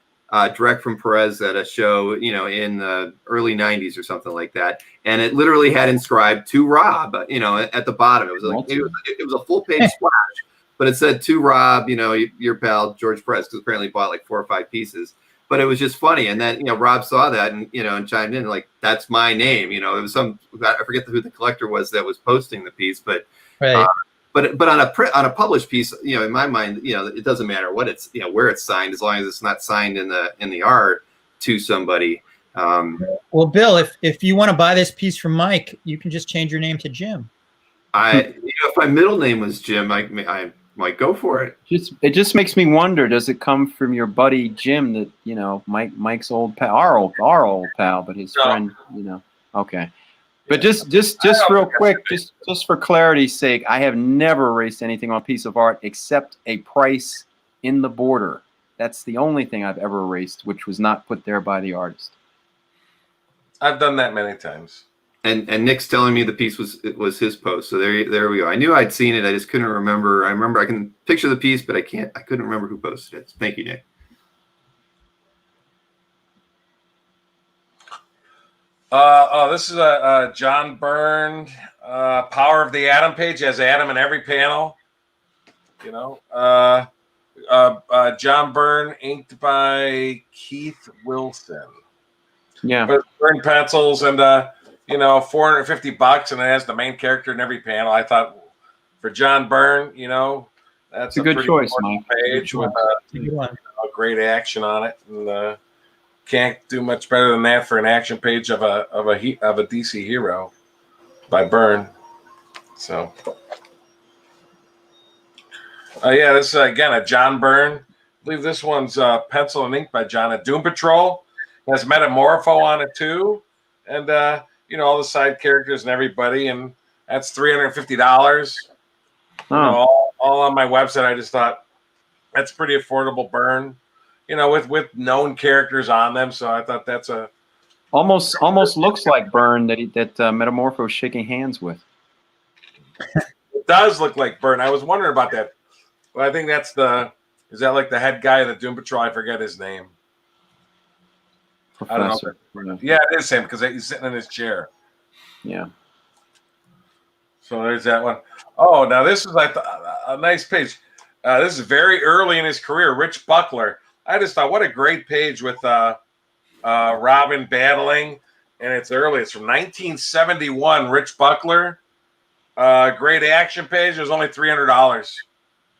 direct from Perez at a show, in the early 90s or something like that. And it literally had inscribed "To Rob," at the bottom. It was like it was a full page splash, but it said "To Rob," your pal George Perez, because apparently he bought like 4 or 5 pieces. But it was just funny. And then, Rob saw that and, and chimed in like, that's my name. It was I forget who the collector was that was posting the piece, but right. But on a published piece, in my mind, it doesn't matter what it's, where it's signed, as long as it's not signed in the art to somebody. Well, Bill, if you want to buy this piece from Mike, you can just change your name to Jim. If my middle name was Jim, I might go for it. It just makes me wonder: does it come from your buddy Jim that Mike's old pal, our old pal, but his friend, Okay. But just real quick, just for clarity's sake, I have never erased anything on a piece of art except a price in the border. That's the only thing I've ever erased, which was not put there by the artist. I've done that many times. And Nick's telling me the piece was his post. So there we go. I knew I'd seen it. I just couldn't remember. I remember I can picture the piece, but I couldn't remember who posted it. Thank you, Nick. This is a John Byrne Power of the Atom page. Has Atom in every panel. You know, John Byrne, inked by Keith Wilson. Yeah, but Byrne pencils and $450, and it has the main character in every panel. I thought for John Byrne, that's a good choice, Mike. Page with a great action on it, and can't do much better than that for an action page of a DC hero by Byrne. So, this is again a John Byrne. I believe this one's pencil and ink by John. A Doom Patrol has Metamorpho on it too, and all the side characters and everybody, and that's $350. Oh. All on my website. I just thought that's pretty affordable Byrne, with known characters on them. So I thought that's a almost looks like Byrne that Metamorpho's shaking hands with. It does look like Byrne. I was wondering about that. Well, I think is that like the head guy of the Doom Patrol? I forget his name. Professor. I don't know. Yeah, it is him because he's sitting in his chair. Yeah. So there's that one. Oh, now this is a nice page. This is very early in his career. Rich Buckler. I just thought, what a great page with Robin battling, and it's early. It's from 1971. Rich Buckler. Great action page. It was only $300.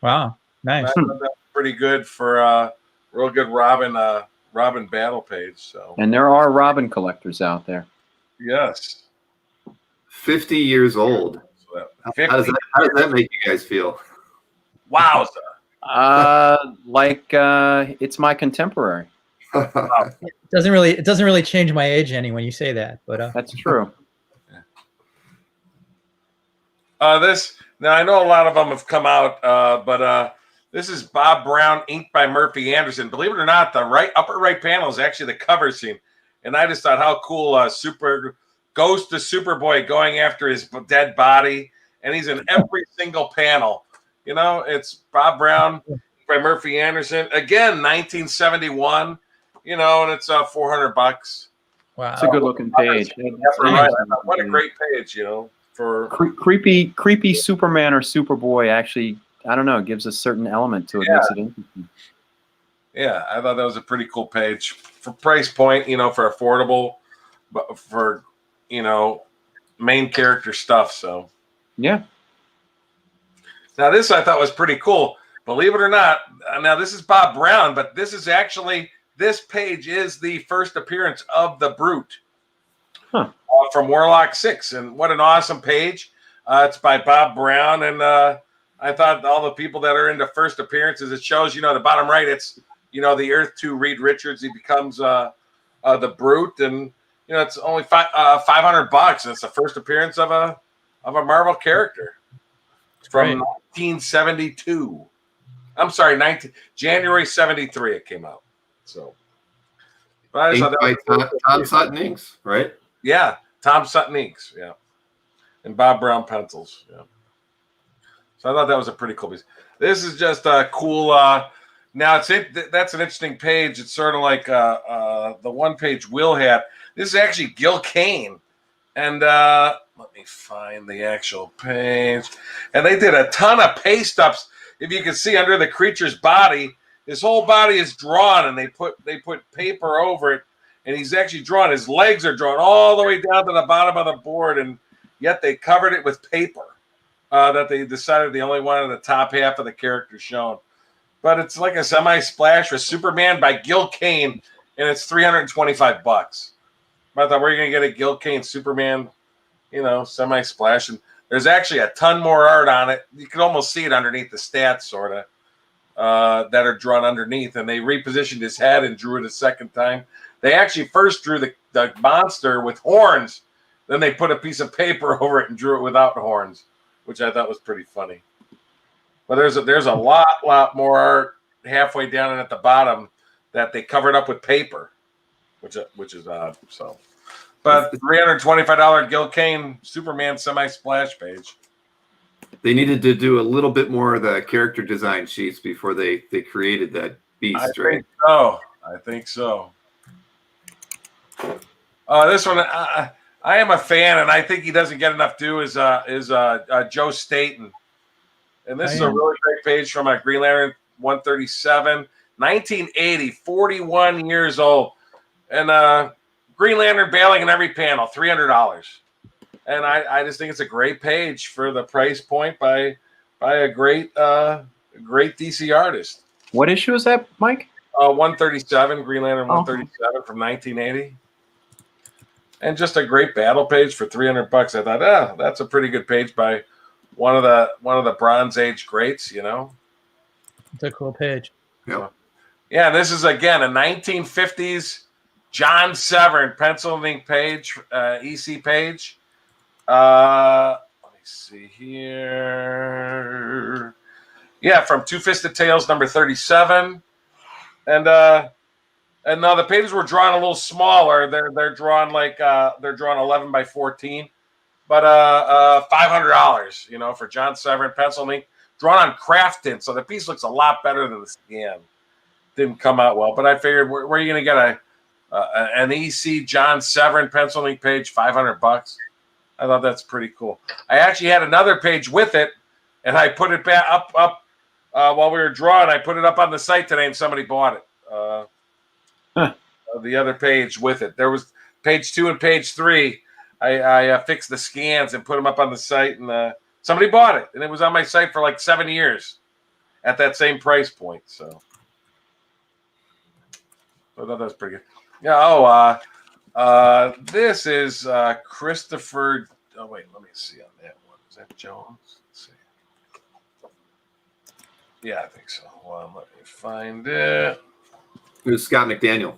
Wow, nice. That's pretty good for real good Robin battle page. So. And there are Robin collectors out there. Yes. 50 years old. How does that make you guys feel? Wowza. It's my contemporary. It doesn't really change my age any when you say that, but that's true. Now I know a lot of them have come out, but this is Bob Brown, inked by Murphy Anderson. Believe it or not, the upper right panel is actually the cover scene, and I just thought how cool. Goes to Superboy going after his dead body, and he's in every single panel. It's Bob Brown by Murphy Anderson. Again, 1971, and it's $400. Wow. It's a good looking page. What a great page, for creepy Superman or Superboy actually, I don't know, gives a certain element to it. Makes it interesting. Yeah, I thought that was a pretty cool page. For price point, for affordable, but for main character stuff. So yeah. Now this I thought was pretty cool. Believe it or not, now this is Bob Brown, but this page is the first appearance of the Brute from Warlock 6, and what an awesome page. It's by Bob Brown, and I thought all the people that are into first appearances, it shows, the bottom right, it's the Earth 2 Reed Richards, he becomes the Brute, and it's only $500, and it's the first appearance of a Marvel character. It's from 1972. I'm sorry, January 73 it came out. So, but I just thought that was Tom Sutton inks, right? Yeah, Tom Sutton inks, yeah, and Bob Brown pencils, yeah. So I thought that was a pretty cool piece. This is just a cool. Now that's an interesting page. It's sort of like the one page Will had. This is actually Gil Kane, and let me find the actual page. And they did a ton of paste ups. If you can see under the creature's body, his whole body is drawn, and they put paper over it, and he's actually drawn. His legs are drawn all the way down to the bottom of the board, and yet they covered it with paper that they decided they only wanted the top half of the character shown. But it's like a semi-splash with Superman by Gil Kane, and it's $325. I thought, where are you going to get a Gil Kane Superman, semi-splash? And there's actually a ton more art on it. You can almost see it underneath the stats, sort of, that are drawn underneath. And they repositioned his head and drew it a second time. They actually first drew the monster with horns. Then they put a piece of paper over it and drew it without horns, which I thought was pretty funny. But there's a lot more art halfway down and at the bottom that they covered up with paper, which is odd. So, But $325 Gil Kane Superman semi-splash page. They needed to do a little bit more of the character design sheets before they created that beast, right? I think so. This one, I am a fan, and I think he doesn't get enough due. Is Joe Staten, and this is a really great page from Green Lantern 137, 1980, 41 years old, and Green Lantern bailing in every panel, $300, and I just think it's a great page for the price point by a great DC artist. What issue is that, Mike? 137, Green Lantern 137 from 1980. And just a great battle page for $300. I thought, that's a pretty good page by one of the Bronze Age greats, you know. It's a cool page. Yep. Yeah, this is again a 1950s John Severn pencil and ink page, EC page. Let me see here. Yeah, from Two Fisted Tales number 37, and now the pages were drawn a little smaller. They're drawn like they're drawn 11 by 14, but $500, you know, for John Severn pencil and ink, drawn on craft tint, so the piece looks a lot better than the scan. Didn't come out well, but I figured where are you going to get an EC John Severn pencil and ink page, $500? I thought that's pretty cool. I actually had another page with it, and I put it back up while we were drawing. I put it up on the site today, and somebody bought it. The other page with it. There was page 2 and page 3. I fixed the scans and put them up on the site, and somebody bought it, and it was on my site for like 7 years at that same price point. So I thought that was pretty good. Yeah. This is Christopher. Oh wait, let me see on that one. Is that Jones? Let's see. Yeah, I think so. Well, let me find it. It was Scott McDaniel.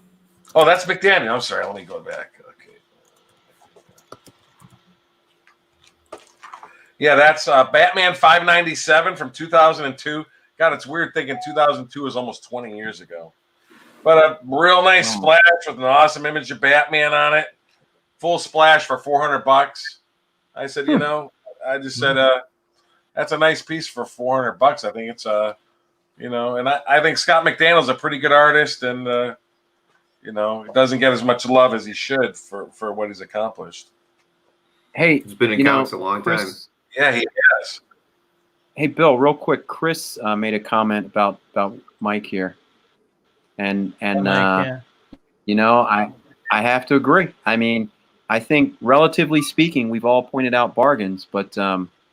Oh, that's McDaniel. I'm sorry. Let me go back. Okay. Yeah, that's Batman 597 from 2002. God, it's weird thinking 2002 is almost 20 years ago. But a real nice splash with an awesome image of Batman on it. Full splash for $400. I said, you know, I just said, that's a nice piece for $400. I think it's you know, and I think Scott McDaniel's a pretty good artist, and you know, he doesn't get as much love as he should for what he's accomplished. Hey, he's been in comics a long time. Yeah, he has. Hey, Bill, real quick, Chris made a comment about Mike here, and you know, I have to agree. I mean, I think relatively speaking, we've all pointed out bargains, but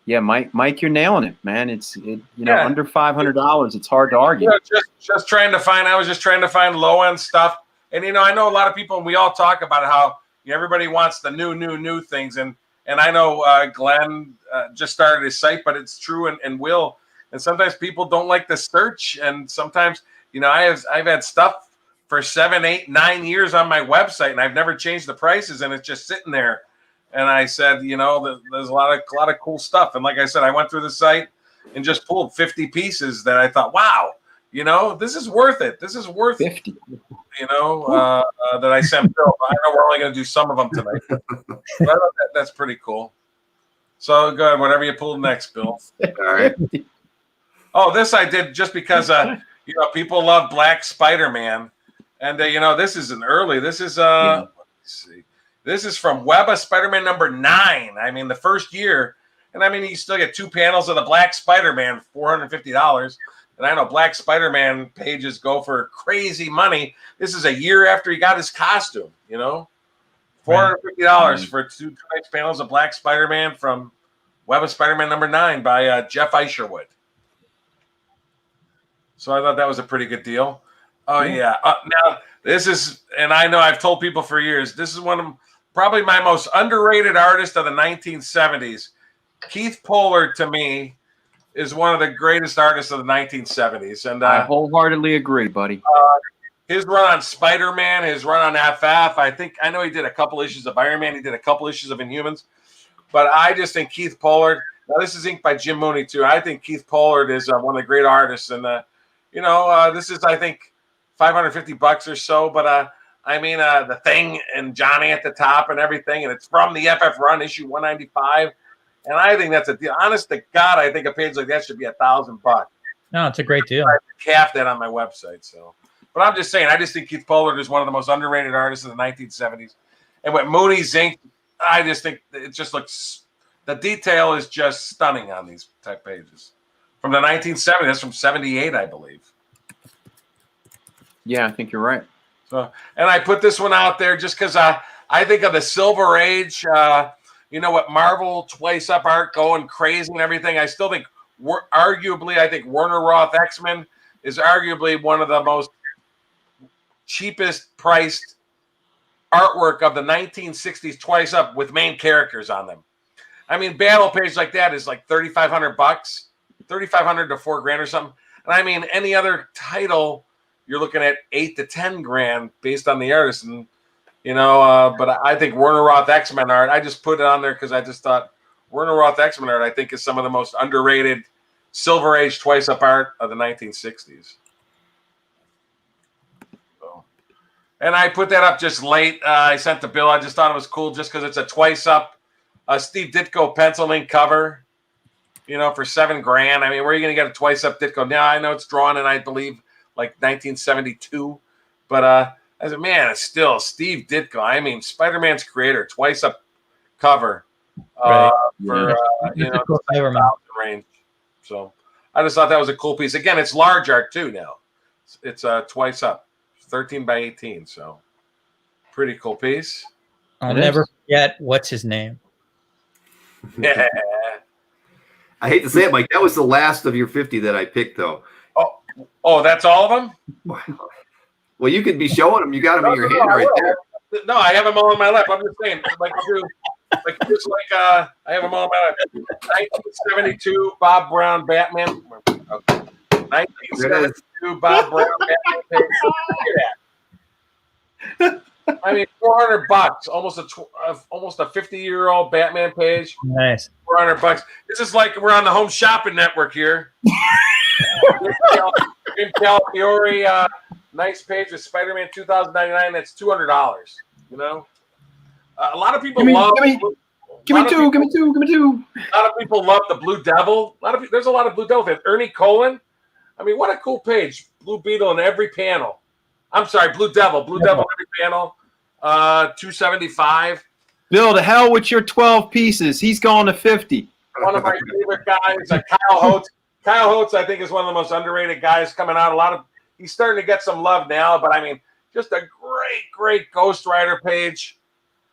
yeah, Mike, you're nailing it, man. You know, under $500, it's hard to argue. You know, just trying to find. I was just trying to find low end stuff, and you know, I know a lot of people, and we all talk about how everybody wants the new things, and I know Glenn just started his site, but it's true and will. And sometimes people don't like the search, and sometimes, you know, I've had stuff for 7, 8, 9 years on my website, and I've never changed the prices, and it's just sitting there. And I said, you know, there's a lot of cool stuff. And like I said, I went through the site and just pulled 50 pieces that I thought, wow, you know, this is worth it. This is worth 50. You know, that I sent Bill. I know we're only going to do some of them tonight. But that's pretty cool. So go ahead, whatever you pulled next, Bill. All right. Oh, this I did just because, you know, people love Black Spider-Man. And, you know, this is an early. This is, let's see. This is from Web of Spider-Man number 9. I mean, the first year. And, I mean, you still get 2 panels of the Black Spider-Man, $450. And I know Black Spider-Man pages go for crazy money. This is a year after he got his costume, you know. $450 for 2 nice panels of Black Spider-Man from Web of Spider-Man number 9 by Jeff Isherwood. So I thought that was a pretty good deal. Oh, yeah. Now, this is, and I know I've told people for years, this is one of probably my most underrated artists of the 1970s. Keith Pollard, to me, is one of the greatest artists of the 1970s. And I wholeheartedly agree, buddy. His run on Spider-Man, his run on FF, I know he did a couple issues of Iron Man. He did a couple issues of Inhumans. But I just think Keith Pollard, now this is inked by Jim Mooney, too. I think Keith Pollard is one of the great artists. And, you know, this is, I think, $550 or so. But I mean, the Thing and Johnny at the top and everything, and it's from the FF Run issue 195. And I think that's a deal. Honest to God, I think a page like that should be $1,000. No, it's a great deal. I cap that on my website. So, but I'm just saying, I just think Keith Pollard is one of the most underrated artists of the 1970s. And with Mooney's ink, I just think it just looks. The detail is just stunning on these type pages. From the 1970s, that's from 78, I believe. Yeah, I think you're right. So, and I put this one out there just because I think of the Silver Age. You know what, Marvel twice up art going crazy and everything. I still think, arguably, I think Werner Roth X-Men is arguably one of the most cheapest priced artwork of the 1960s twice up with main characters on them. I mean, battle page like that is like $3,500, $3,500 to $4,000 or something. And I mean, any other title, you're looking at $8,000 to $10,000 based on the artist. And but I think Werner Roth X-Men art. I just put it on there because I just thought Werner Roth X-Men art, I think, is some of the most underrated Silver Age twice up art of the 1960s. So, and I put that up just late. I sent the bill. I just thought it was cool just because it's a twice up. Steve Ditko pencil ink cover, for $7,000. I mean, where are you going to get a twice up Ditko? Now I know it's drawn in, I believe, like 1972, but I said, man, it's still Steve Ditko. I mean, Spider-Man's creator, twice up cover Right. for Cool range. So I just thought that was a cool piece. Again, it's large art too now. It's twice up, 13 by 18. So pretty cool piece. I'll never forget what's his name. Yeah. I hate to say it, Mike. That was the last of your 50 that I picked, though. Oh, that's all of them? Well, you could be showing them. You got them in your hand right there. No, I have them all in my lap. I'm just saying, I have them all in my lap. 1972 Bob Brown Batman. Okay. 1972 Bob Brown Batman page. Look at that. I mean, $400, almost a 50-year-old Batman page. Nice. $400. This is like we're on the Home Shopping Network here. Jim Calafiore, nice page with Spider-Man 2099. That's $200. A lot of people love. Give me two. A lot of people love the Blue Devil. There's a lot of Blue Devil fans. Ernie Cohen. I mean, what a cool page. Blue Beetle in every panel. I'm sorry, Blue Devil. Blue Devil in every panel. $275. Bill, to hell with your 12 pieces. He's going to 50. One of my favorite guys, Kyle Holtz. Kyle Holtz, I think, is one of the most underrated guys coming out. He's starting to get some love now, but I mean, just a great Ghost Rider page.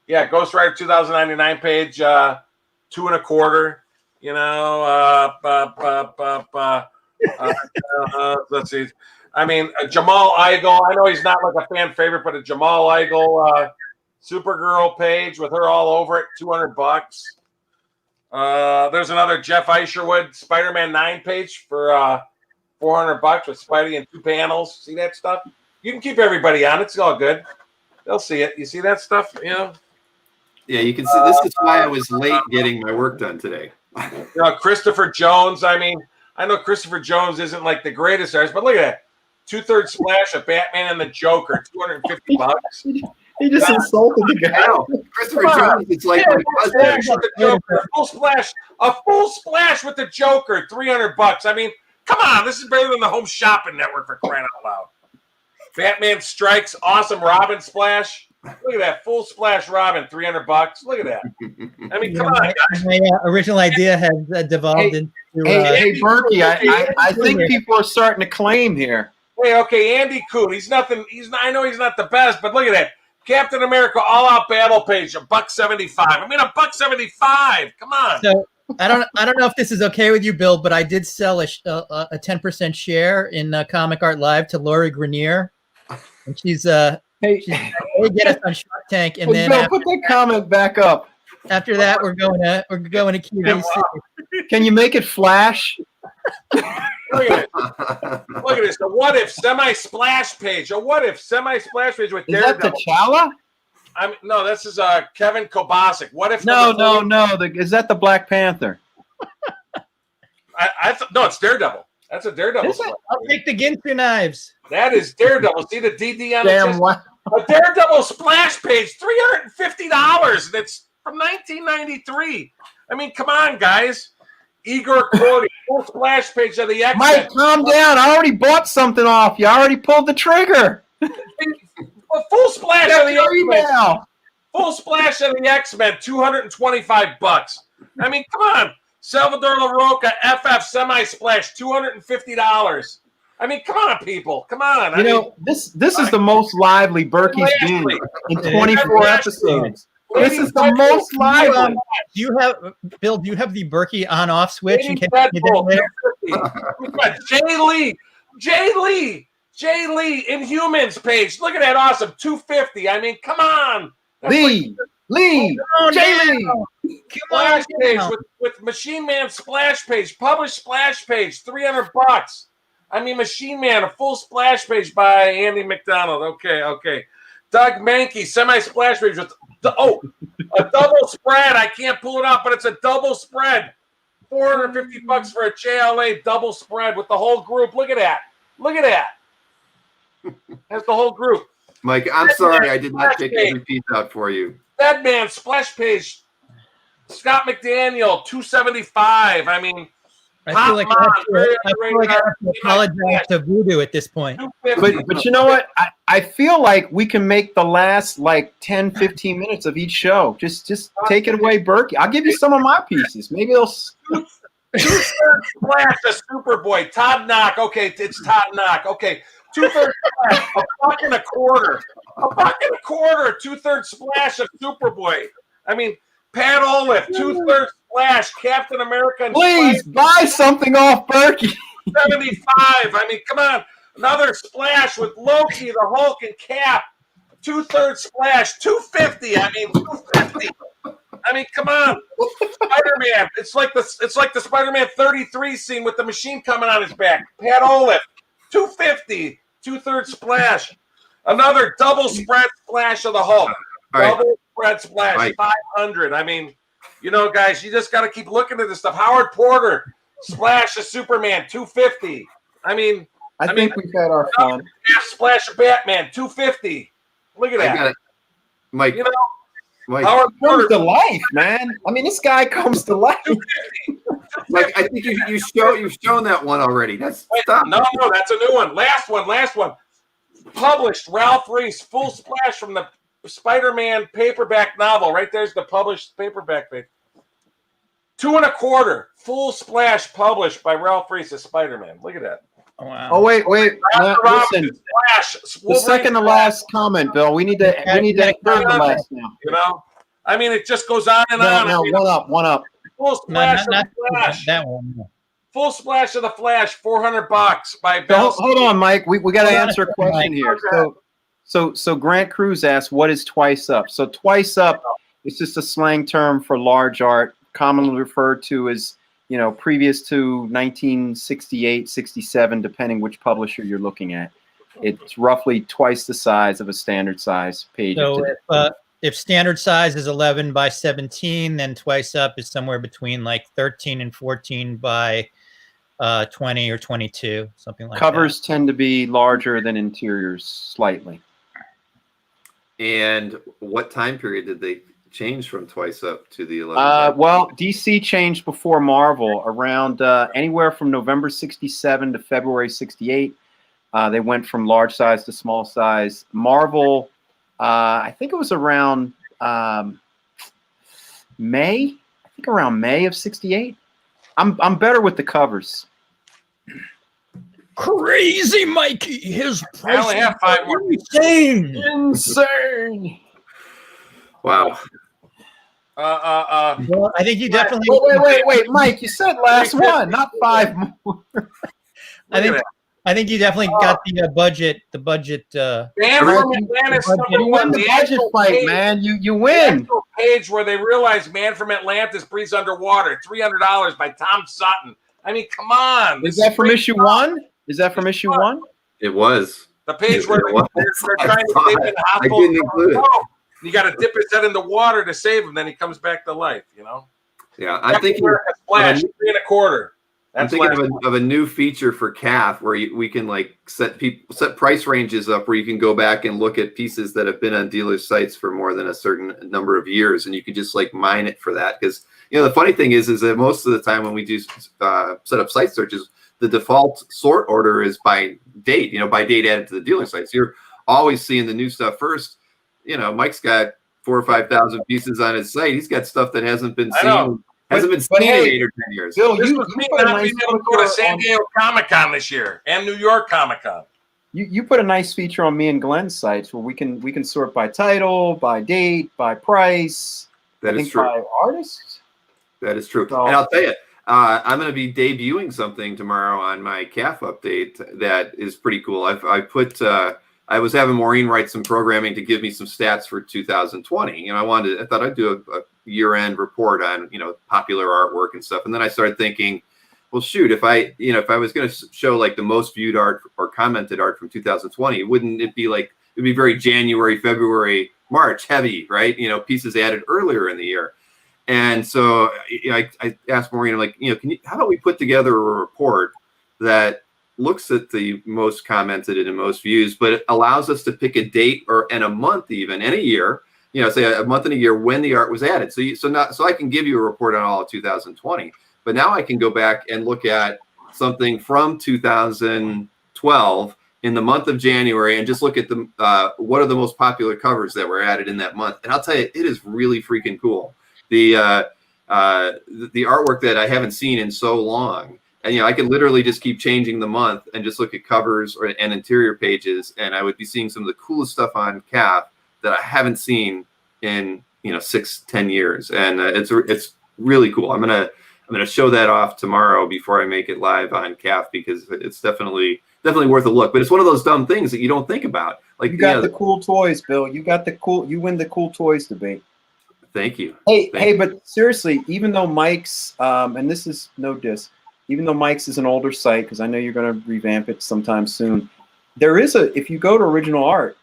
Yeah, Ghost Rider 2099 page, 2 1/4. Let's see. I mean, Jamal Igle. I know he's not like a fan favorite, but a Jamal Igle Supergirl page with her all over it, $200. There's another Jeff Isherwood Spider-Man 9 page for $400 with Spidey in 2 panels. See that stuff? You can keep everybody on. It's all good. They'll see it. You see that stuff? Yeah, you can see. This is why I was late getting my work done today. Christopher Jones. I mean, I know Christopher Jones isn't like the greatest artist, but look at that. 2/3 splash of Batman and the Joker, $250. He just insulted the guy. Christopher Jones, it's like a full splash with the Joker, $300. I mean, come on, this is better than the Home Shopping Network, for crying out loud. Batman Strikes, awesome Robin splash. Look at that full splash Robin, $300. Look at that. I mean, come on, guys. My original idea has devolved into. Hey, Berkey, I think people are starting to claim here. Hey, okay, Andy Coon. He's nothing. I know he's not the best, but look at that. Captain America All-Out Battle page, $175. I mean, $175. Come on. So I don't know if this is okay with you, Bill, but I did sell a 10% share in Comic Art Live to Lori Grenier, and she's get us on Shark Tank, and then Bill, put that comment back up. After that, we're going to QVC. Can you make it flash? Look at it. Look at this. The What If semi-splash page. A What If semi-splash page with Daredevil. Is that T'Challa? No, this is Kevin Kobasic. What If? No. Is that the Black Panther? No, it's Daredevil. That's a Daredevil. I'll take the Ginsu knives. That is Daredevil. See the DD on Damn, the A Daredevil splash page, $350, and it's from 1993. I mean, come on, guys. Igor Cordy, full splash page of the X-Men. Mike, calm down. I already bought something off you. I already pulled the trigger. A full splash of the X-Men. Email. Full splash of the X-Men, $225. I mean, come on. Salvador LaRocca, FF semi-splash, $250. I mean, come on, people. Come on. You know, this is the most lively Berkey's been in 24 episodes. This is the most lively. Do you have, Bill? Do you have the Berkey on/off switch? In case Jay Lee, Inhumans page. Look at that, awesome, $250. I mean, come on. Lee, Jay Lee. Splash page with Machine Man splash page, published splash page, $300. I mean, Machine Man, a full splash page by Andy McDonald. Okay. Doug Mankey, semi-splash page with a double spread. I can't pull it up, but it's a double spread. $450 for a JLA double spread with the whole group. Look at that. That's the whole group. Mike, I'm sorry I did not take every piece out for you. Batman splash page. Scott McDaniel, $275. I mean, I feel like I have to apologize to Voodoo at this point. But you know what? I feel like we can make the last like 10, 15 minutes of each show. Just take it away, Berkey. I'll give you some of my pieces. Maybe they'll. Two-thirds splash of Superboy. Todd Knock. Okay, it's Todd Knock. Okay. 2/3 splash. $1.25. Two-third splash of Superboy. I mean, Pat Olive, 2/3 splash, Captain America. And Please buy something off Berkey. $75. I mean, come on. Another splash with Loki, the Hulk, and Cap. 2/3 splash, $250. I mean, $250. I mean, come on. Spider-Man. It's like the Spider-Man 33 scene with the machine coming on his back. Pat Olive, $250. 2/3 splash. Another double spread splash of the Hulk. Double spread splash, $500. I mean, you know, guys, you just got to keep looking at this stuff. Howard Porter, splash of Superman, $250. I mean, I think we've had our fun. Splash of Batman, $250. Look at that. I got it. Mike, you know, Mike Howard comes to life, man. I mean, this guy comes to life. Mike, I think you've shown that one already. No, that's a new one. Last one. Published Ralph Reese, full splash from the Spider-Man paperback novel. Right there's the published paperback page. $2.25, full splash published by Ralph Reese as Spider-Man. Look at that. Oh, wow. Oh wait. Listen. The second to last comment, Bill. We need to third to last now. You know, I mean, it just goes on and on. No, one up. Full splash of the Flash. That one. No. Full splash of the Flash, $400 by Bill. Hold on, Mike. We got to answer a question here. So Grant Cruz asked, "What is twice up?" So twice up is just a slang term for large art, commonly referred to as, you know, previous to 1968, 67, depending which publisher you're looking at. It's roughly twice the size of a standard size page. So if standard size is 11 by 17, then twice up is somewhere between like 13 and 14 by 20 or 22, something like that. Covers tend to be larger than interiors slightly. And what time period did they change from twice up to the 11? Well, DC changed before Marvel around anywhere from November 67 to February 68. They went from large size to small size. Marvel, I think it was around May. I think around May of 68. I'm better with the covers. Crazy Mikey, his I only have 5 more. Insane. Wow. Well, I think you definitely. Wait, Mike. You said last one, not 5 more. I think you definitely got the budget. The budget. Man from Atlantis, You win the budget fight, man. You win. Page where they realize Man from Atlantis breathes underwater. $300 by Tom Sutton. I mean, come on. Is that from issue 1? Is that from issue 1? It was. The page where they're trying to save him in the hospital. I didn't include it. You got to dip his head in the water to save him. Then he comes back to life. You know. Yeah, I think Splash $3.25. I'm thinking of a new feature for CAF where we can like set price ranges up where you can go back and look at pieces that have been on dealers' sites for more than a certain number of years, and you can just like mine it for that. Because the funny thing is that most of the time when we do set up site searches, the default sort order is by date. By date added to the dealer sites. You're always seeing the new stuff first. Mike's got 4,000 or 5,000 pieces on his site. He's got stuff that hasn't been seen. Hasn't been seen in 8 or 10 years. Bill, this was me not being able to go to San Diego Comic-Con this year and New York Comic-Con. You put a nice feature on me and Glenn's sites where we can sort by title, by date, by price. That is true. By artist. That is true. And I'll tell you, I'm going to be debuting something tomorrow on my CAF update that is pretty cool. I was having Maureen write some programming to give me some stats for 2020. I thought I'd do a year-end report on, popular artwork and stuff. And then I started thinking, well, shoot, if I was going to show like the most viewed art or commented art from 2020, wouldn't it be like, it'd be very January, February, March heavy, right? Pieces added earlier in the year. And so I asked Maureen, I'm like, how about we put together a report that looks at the most commented and most views, but it allows us to pick a date and a month even and a year, say a month and a year when the art was added. So I can give you a report on all of 2020, but now I can go back and look at something from 2012 in the month of January and just look at what are the most popular covers that were added in that month. And I'll tell you, it is really freaking cool. The artwork that I haven't seen in so long. And, I can literally just keep changing the month and just look at covers and interior pages. And I would be seeing some of the coolest stuff on CAF that I haven't seen in, 6-10 years. And it's really cool. I'm going to show that off tomorrow before I make it live on CAF because it's definitely worth a look. But it's one of those dumb things that you don't think about. Like you got the cool toys, Bill. You win the cool toys debate. Thank you. Hey, but seriously, even though Mike's, and this is no diss, even though Mike's is an older site, because I know you're going to revamp it sometime soon, if you go to original art,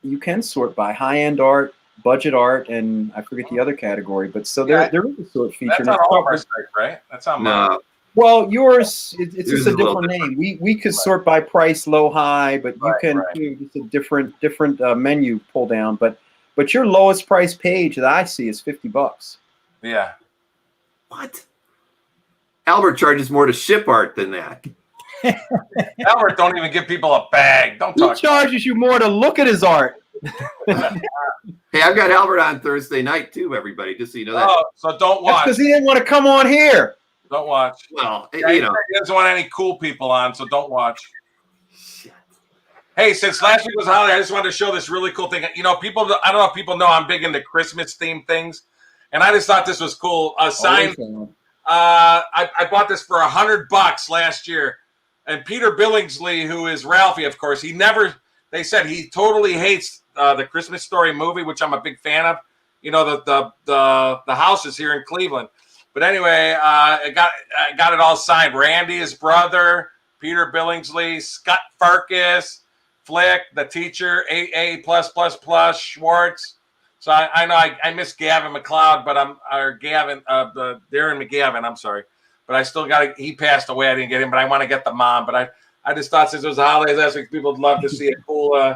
you can sort by high-end art, budget art, and I forget the other category, but so there is a sort feature. That's on all of our sites, right? That's on mine. Well, yours, it's just a different name. We could sort by price, low, high, but you can do just a different menu pull down. But your lowest price page that I see is $50. Yeah. What? Albert charges more to ship art than that. Albert don't even give people a bag. Don't talk. He charges you more to look at his art. Hey, I've got Albert on Thursday night too, everybody, just so you know that. Oh, so don't watch. Because he didn't want to come on here. Don't watch. Well, he doesn't want any cool people on, so don't watch. Shit. Hey, since last week was a holiday, I just wanted to show this really cool thing. I don't know if people know I'm big into Christmas themed things, and I just thought this was cool. A sign. I bought this for $100 last year, and Peter Billingsley, who is Ralphie, of course, they said he totally hates the Christmas Story movie, which I'm a big fan of. The house is here in Cleveland, but anyway, I got it all signed. Randy, his brother, Peter Billingsley, Scott Farkas, Flick, the teacher, AA+++, Schwartz. So I know I miss Gavin McLeod, but Darren McGavin. I'm sorry, but I still he passed away. I didn't get him, but I want to get the mom. But I just thought since it was the holidays last week, people would love to see a cool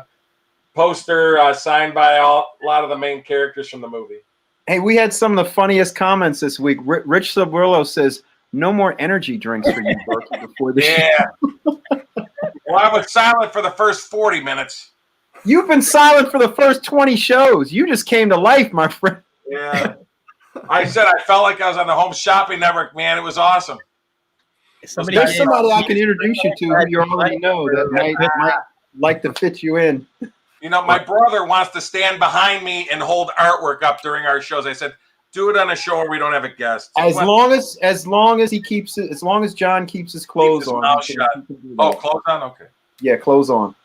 poster signed by a lot of the main characters from the movie. Hey, we had some of the funniest comments this week. Rich Sabrillo says, "No more energy drinks for you, Berkey, before the show." Well, I was silent for the first 40 minutes. You've been silent for the first 20 shows. You just came to life, my friend. Yeah. I said I felt like I was on the Home Shopping Network, man. It was awesome. There's somebody I can introduce you to who you already know that might like to fit you in. My brother wants to stand behind me and hold artwork up during our shows. I said, do it on a show where we don't have a guest. As long as John keeps his clothes on. Clothes on? Okay. Yeah, clothes on.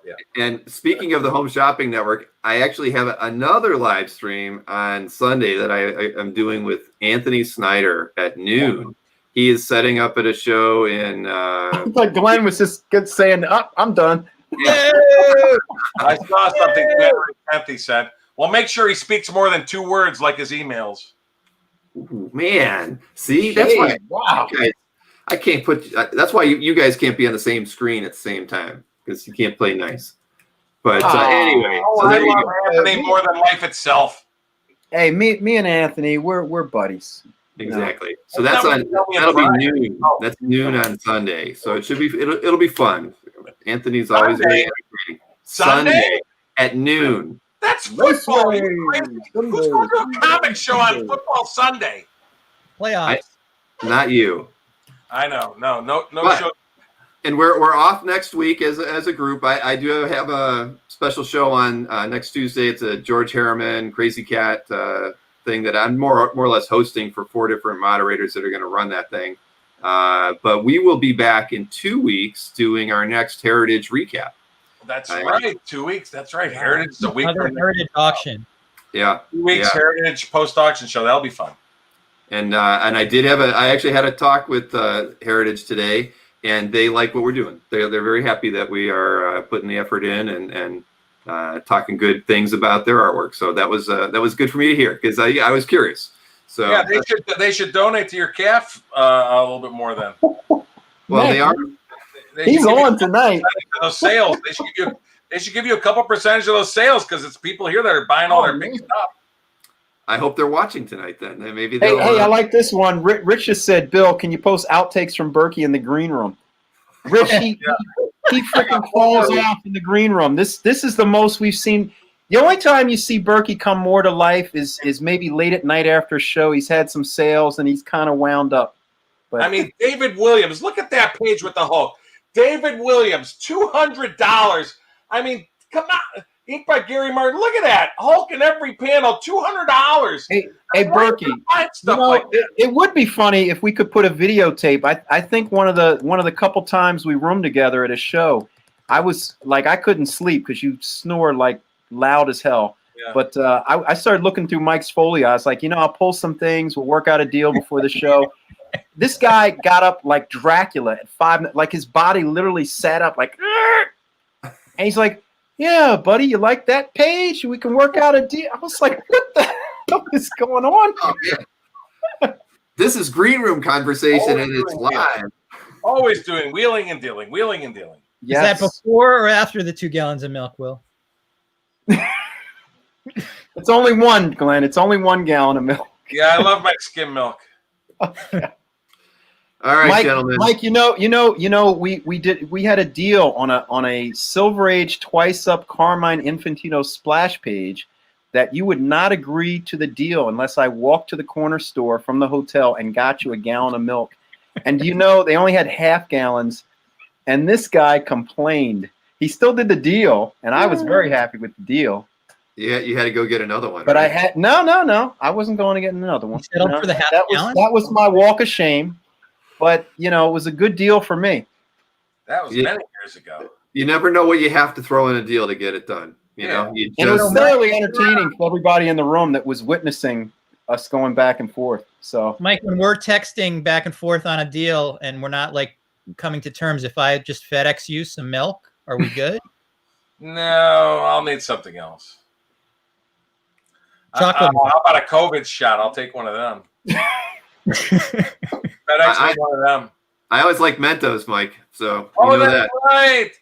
Yeah. And speaking of the Home Shopping Network, I actually have another live stream on Sunday that I am doing with Anthony Snyder at noon. He is setting up at a show in. I thought Glenn was just saying, I'm done. Yeah. I saw something January 10th, he said. Well, make sure he speaks more than 2 words like his emails. Ooh, man. See, that's why. Wow. I can't put. That's why you guys can't be on the same screen at the same time because you can't play nice. But anyway, so I there you love go. Anthony more than life itself. Hey, me and Anthony, we're buddies. Exactly. So that'll be noon. That's noon on Sunday. So it should be. It'll be fun. Anthony's always very entertaining. Sunday at noon. That's football. Who's going to a comic show on football Sunday? Playoffs. Not you. I know. No show. And we're off next week as a group. I do have a special show on next Tuesday. It's a George Harriman Crazy Cat thing that I'm more or less hosting for 4 different moderators that are going to run that thing. But we will be back in 2 weeks doing our next Heritage recap. That's right. 2 weeks. That's right. Heritage is a week. Another Heritage auction. Yeah. 2 weeks Heritage post-auction show. That'll be fun. And I actually had a talk with Heritage today, and they like what we're doing. They're very happy that we are putting the effort in and talking good things about their artwork. So that was good for me to hear because I was curious. So yeah, they should donate to your calf a little bit more then. Well, they are. He's on tonight. Those sales, they should give you a couple percentage of those sales because it's people here that are buying all their big stuff. I hope they're watching tonight. Then maybe. Hey, I like this one. Rich just said, "Bill, can you post outtakes from Berkey in the green room?" Rich, he freaking falls off in the green room. This is the most we've seen. The only time you see Berkey come more to life is maybe late at night after a show. He's had some sales and he's kind of wound up. But I mean, David Williams. Look at that page with the Hulk. David Williams, $200. I mean, come on. Inked by Gary Martin. Look at that. Hulk in every panel, $200. Hey, Berkey, it would be funny if we could put a videotape. I think one of the couple times we roomed together at a show, I was like, I couldn't sleep because you snore like loud as hell. Yeah. But I started looking through Mike's folio. I was like, I'll pull some things. We'll work out a deal before the show. This guy got up like Dracula at 5, like his body literally sat up like, and he's like, "Yeah, buddy, you like that page? We can work out a deal." I was like, "What the hell is going on?" Oh, yeah. This is green room conversation, and it's live. Always doing wheeling and dealing. Yes. Is that before or after the 2 gallons of milk, Will? It's only one, Glenn. It's only 1 gallon of milk. Yeah, I love my skim milk. All right, Mike, gentlemen. Mike, we had a deal on a Silver Age Twice Up Carmine Infantino splash page that you would not agree to the deal unless I walked to the corner store from the hotel and got you a gallon of milk. And they only had half gallons, and this guy complained. He still did the deal, and I was very happy with the deal. Yeah, you had to go get another one. But right? I had no. I wasn't going to get another one. For the half gallon? That was my walk of shame. But it was a good deal for me. That was many years ago. You never know what you have to throw in a deal to get it done. And it was thoroughly entertaining for everybody in the room that was witnessing us going back and forth. So, Mike, when we're texting back and forth on a deal and we're not like coming to terms, if I just FedEx you some milk, are we good? No, I'll need something else. Chocolate. How about a COVID shot? I'll take one of them. FedEx one of them. I always like Mentos, Mike. So that's right.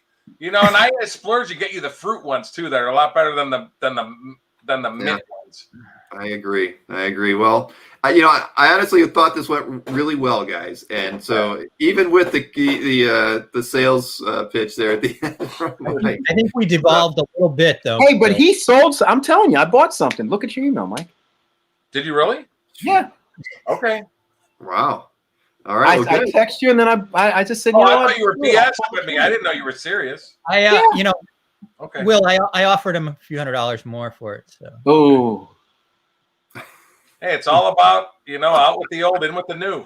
And I splurge to get you the fruit ones too. That are a lot better than the mint ones. I agree. Well, I honestly thought this went really well, guys. And so even with the sales pitch there at the end, I think we devolved a little bit though. Hey, but he sold. I'm telling you, I bought something. Look at your email, Mike. Did you really? Yeah. Okay. Wow. All right. I text you and then I just said, I thought you were BS with me. I didn't know you were serious. Okay. Will, I offered him a few $100 more for it. So. Oh. Hey, it's all about out with the old, in with the new.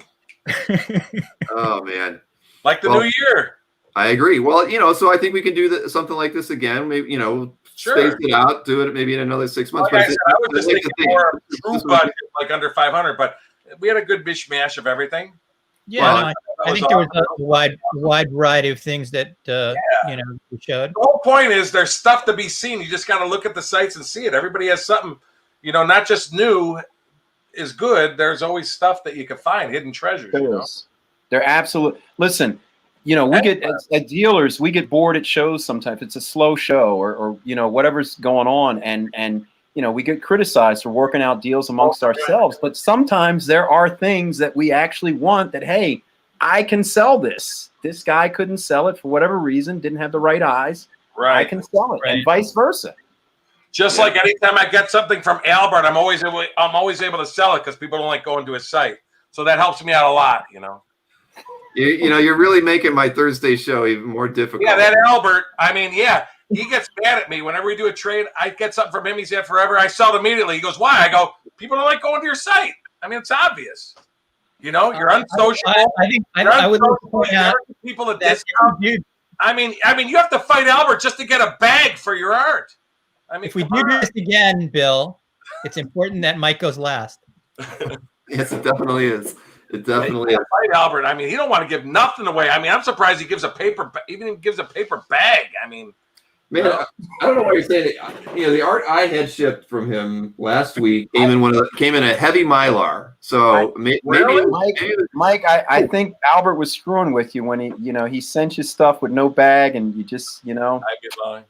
Oh man. Like the new year. I agree. Well, so I think we can do something like this again. Maybe space it out, do it maybe in another 6 months. Like I was just thinking more true budget, like under 500, but we had a good mishmash of everything. Yeah, I think there was a wide variety of things that we showed. The whole point is there's stuff to be seen. You just got to look at the sites and see it. Everybody has something, not just new is good. There's always stuff that you can find, hidden treasures. They're absolute. Listen, we get at dealers, we get bored at shows sometimes. It's a slow show or whatever's going on, and we get criticized for working out deals amongst ourselves. But sometimes there are things that we actually want that, hey, I can sell this. This guy couldn't sell it for whatever reason, didn't have the right eyes. Right. I can sell it, and vice versa. Just like anytime I get something from Albert, I'm always able to sell it because people don't like going to his site. So that helps me out a lot, You're really making my Thursday show even more difficult. Yeah, that Albert. I mean, yeah, he gets mad at me whenever we do a trade. I get something from him. He's had forever. I sell it immediately. He goes, "Why?" I go, "People don't like going to your site." I mean, it's obvious. You're unsociable. I would like to point out people at discount. I mean, you have to fight Albert just to get a bag for your art. I mean, if we do this again, Bill, it's important that Mike goes last. Yes, it definitely is. It definitely is. Fight Albert. I mean, he don't want to give nothing away. I mean, I'm surprised he gives a paper bag. I mean, man, I don't know why you're saying it. The art I had shipped from him last week came in a heavy mylar. So maybe Mike, I think Albert was screwing with you when he sent you stuff with no bag, and you just I get lying.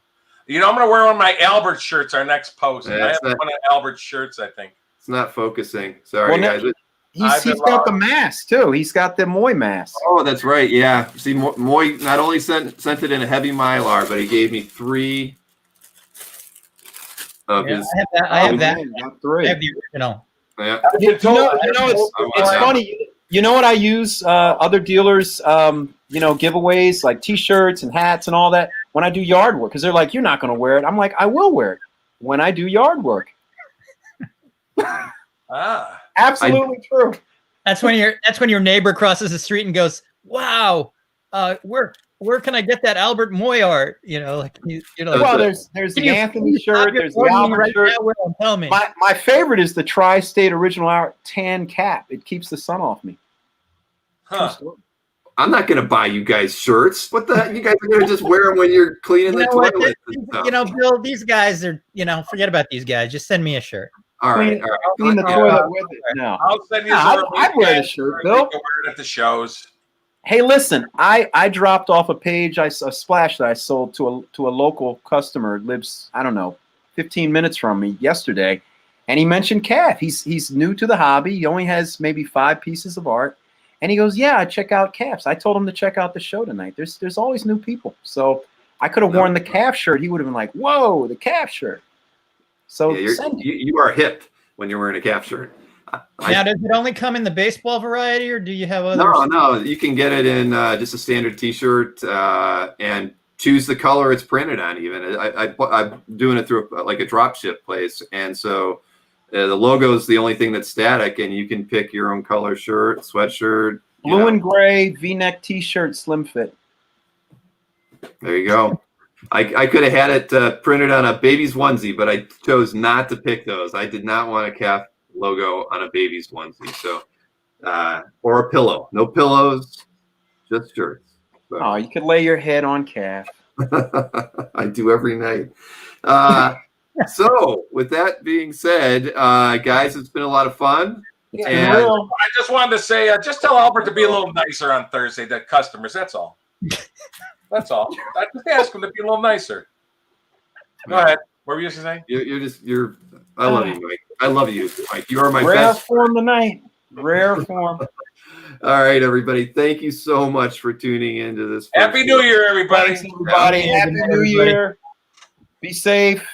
I'm going to wear one of my Albert shirts our next post. I have one of Albert's shirts, I think. It's not focusing. Sorry, guys. He's got the mask too. He's got the Moy mask. Oh, that's right. Yeah. See, Moy not only sent it in a heavy mylar, but he gave me 3 of his. I have that. Three. I have the original. Yeah. It's funny. You know what I use? Other dealers, giveaways like T-shirts and hats and all that. When I do yard work, because they're like, "You're not going to wear it." I'm like, "I will wear it when I do yard work." Absolutely true. That's when your neighbor crosses the street and goes, "Wow, where can I get that Albert Moy art?" Well, there's the Anthony shirt, there's the Albert shirt. Tell me. My favorite is the Tri-State Original Art tan cap. It keeps the sun off me. Huh. I'm not going to buy you guys shirts. What the heck? You guys are going to just wear them when you're cleaning the toilet. Bill, these guys are, forget about these guys. Just send me a shirt. All right. Clean the toilet with it. No. I'll send you I'd wear the shirt, Bill. Wear it at the shows. Hey, listen, I dropped off a page, a splash that I sold to a local customer. Lives, 15 minutes from me yesterday, and he mentioned calf. He's new to the hobby. He only has maybe 5 pieces of art. And he goes, "Yeah, I check out calves." I told him to check out the show tonight. There's always new people. So I could have worn the calf shirt. He would have been like, "Whoa, the calf shirt." So you are hip when you're wearing a calf shirt. Now, does it only come in the baseball variety, or do you have other? No. You can get it in just a standard T-shirt and choose the color it's printed on. Even I'm doing it through a drop ship place, and so. The logo is the only thing that's static, and you can pick your own color shirt, sweatshirt. Blue and gray V-neck T-shirt, slim fit. There you go. I could have had it printed on a baby's onesie, but I chose not to pick those. I did not want a calf logo on a baby's onesie, so or a pillow. No pillows, just shirts. So. Oh, you could lay your head on calf. I do every night. So, with that being said, guys, it's been a lot of fun. And I just wanted to say, just tell Albert to be a little nicer on Thursday to customers. That's all. That's all. I just ask him to be a little nicer. Go ahead. What were you saying? You're. I love you, Mike. I love you, Mike. You are my rare best. Form tonight. Rare form. All right, everybody. Thank you so much for tuning into this. Happy New Year, everybody. Thanks, everybody. Happy New Year. Be safe.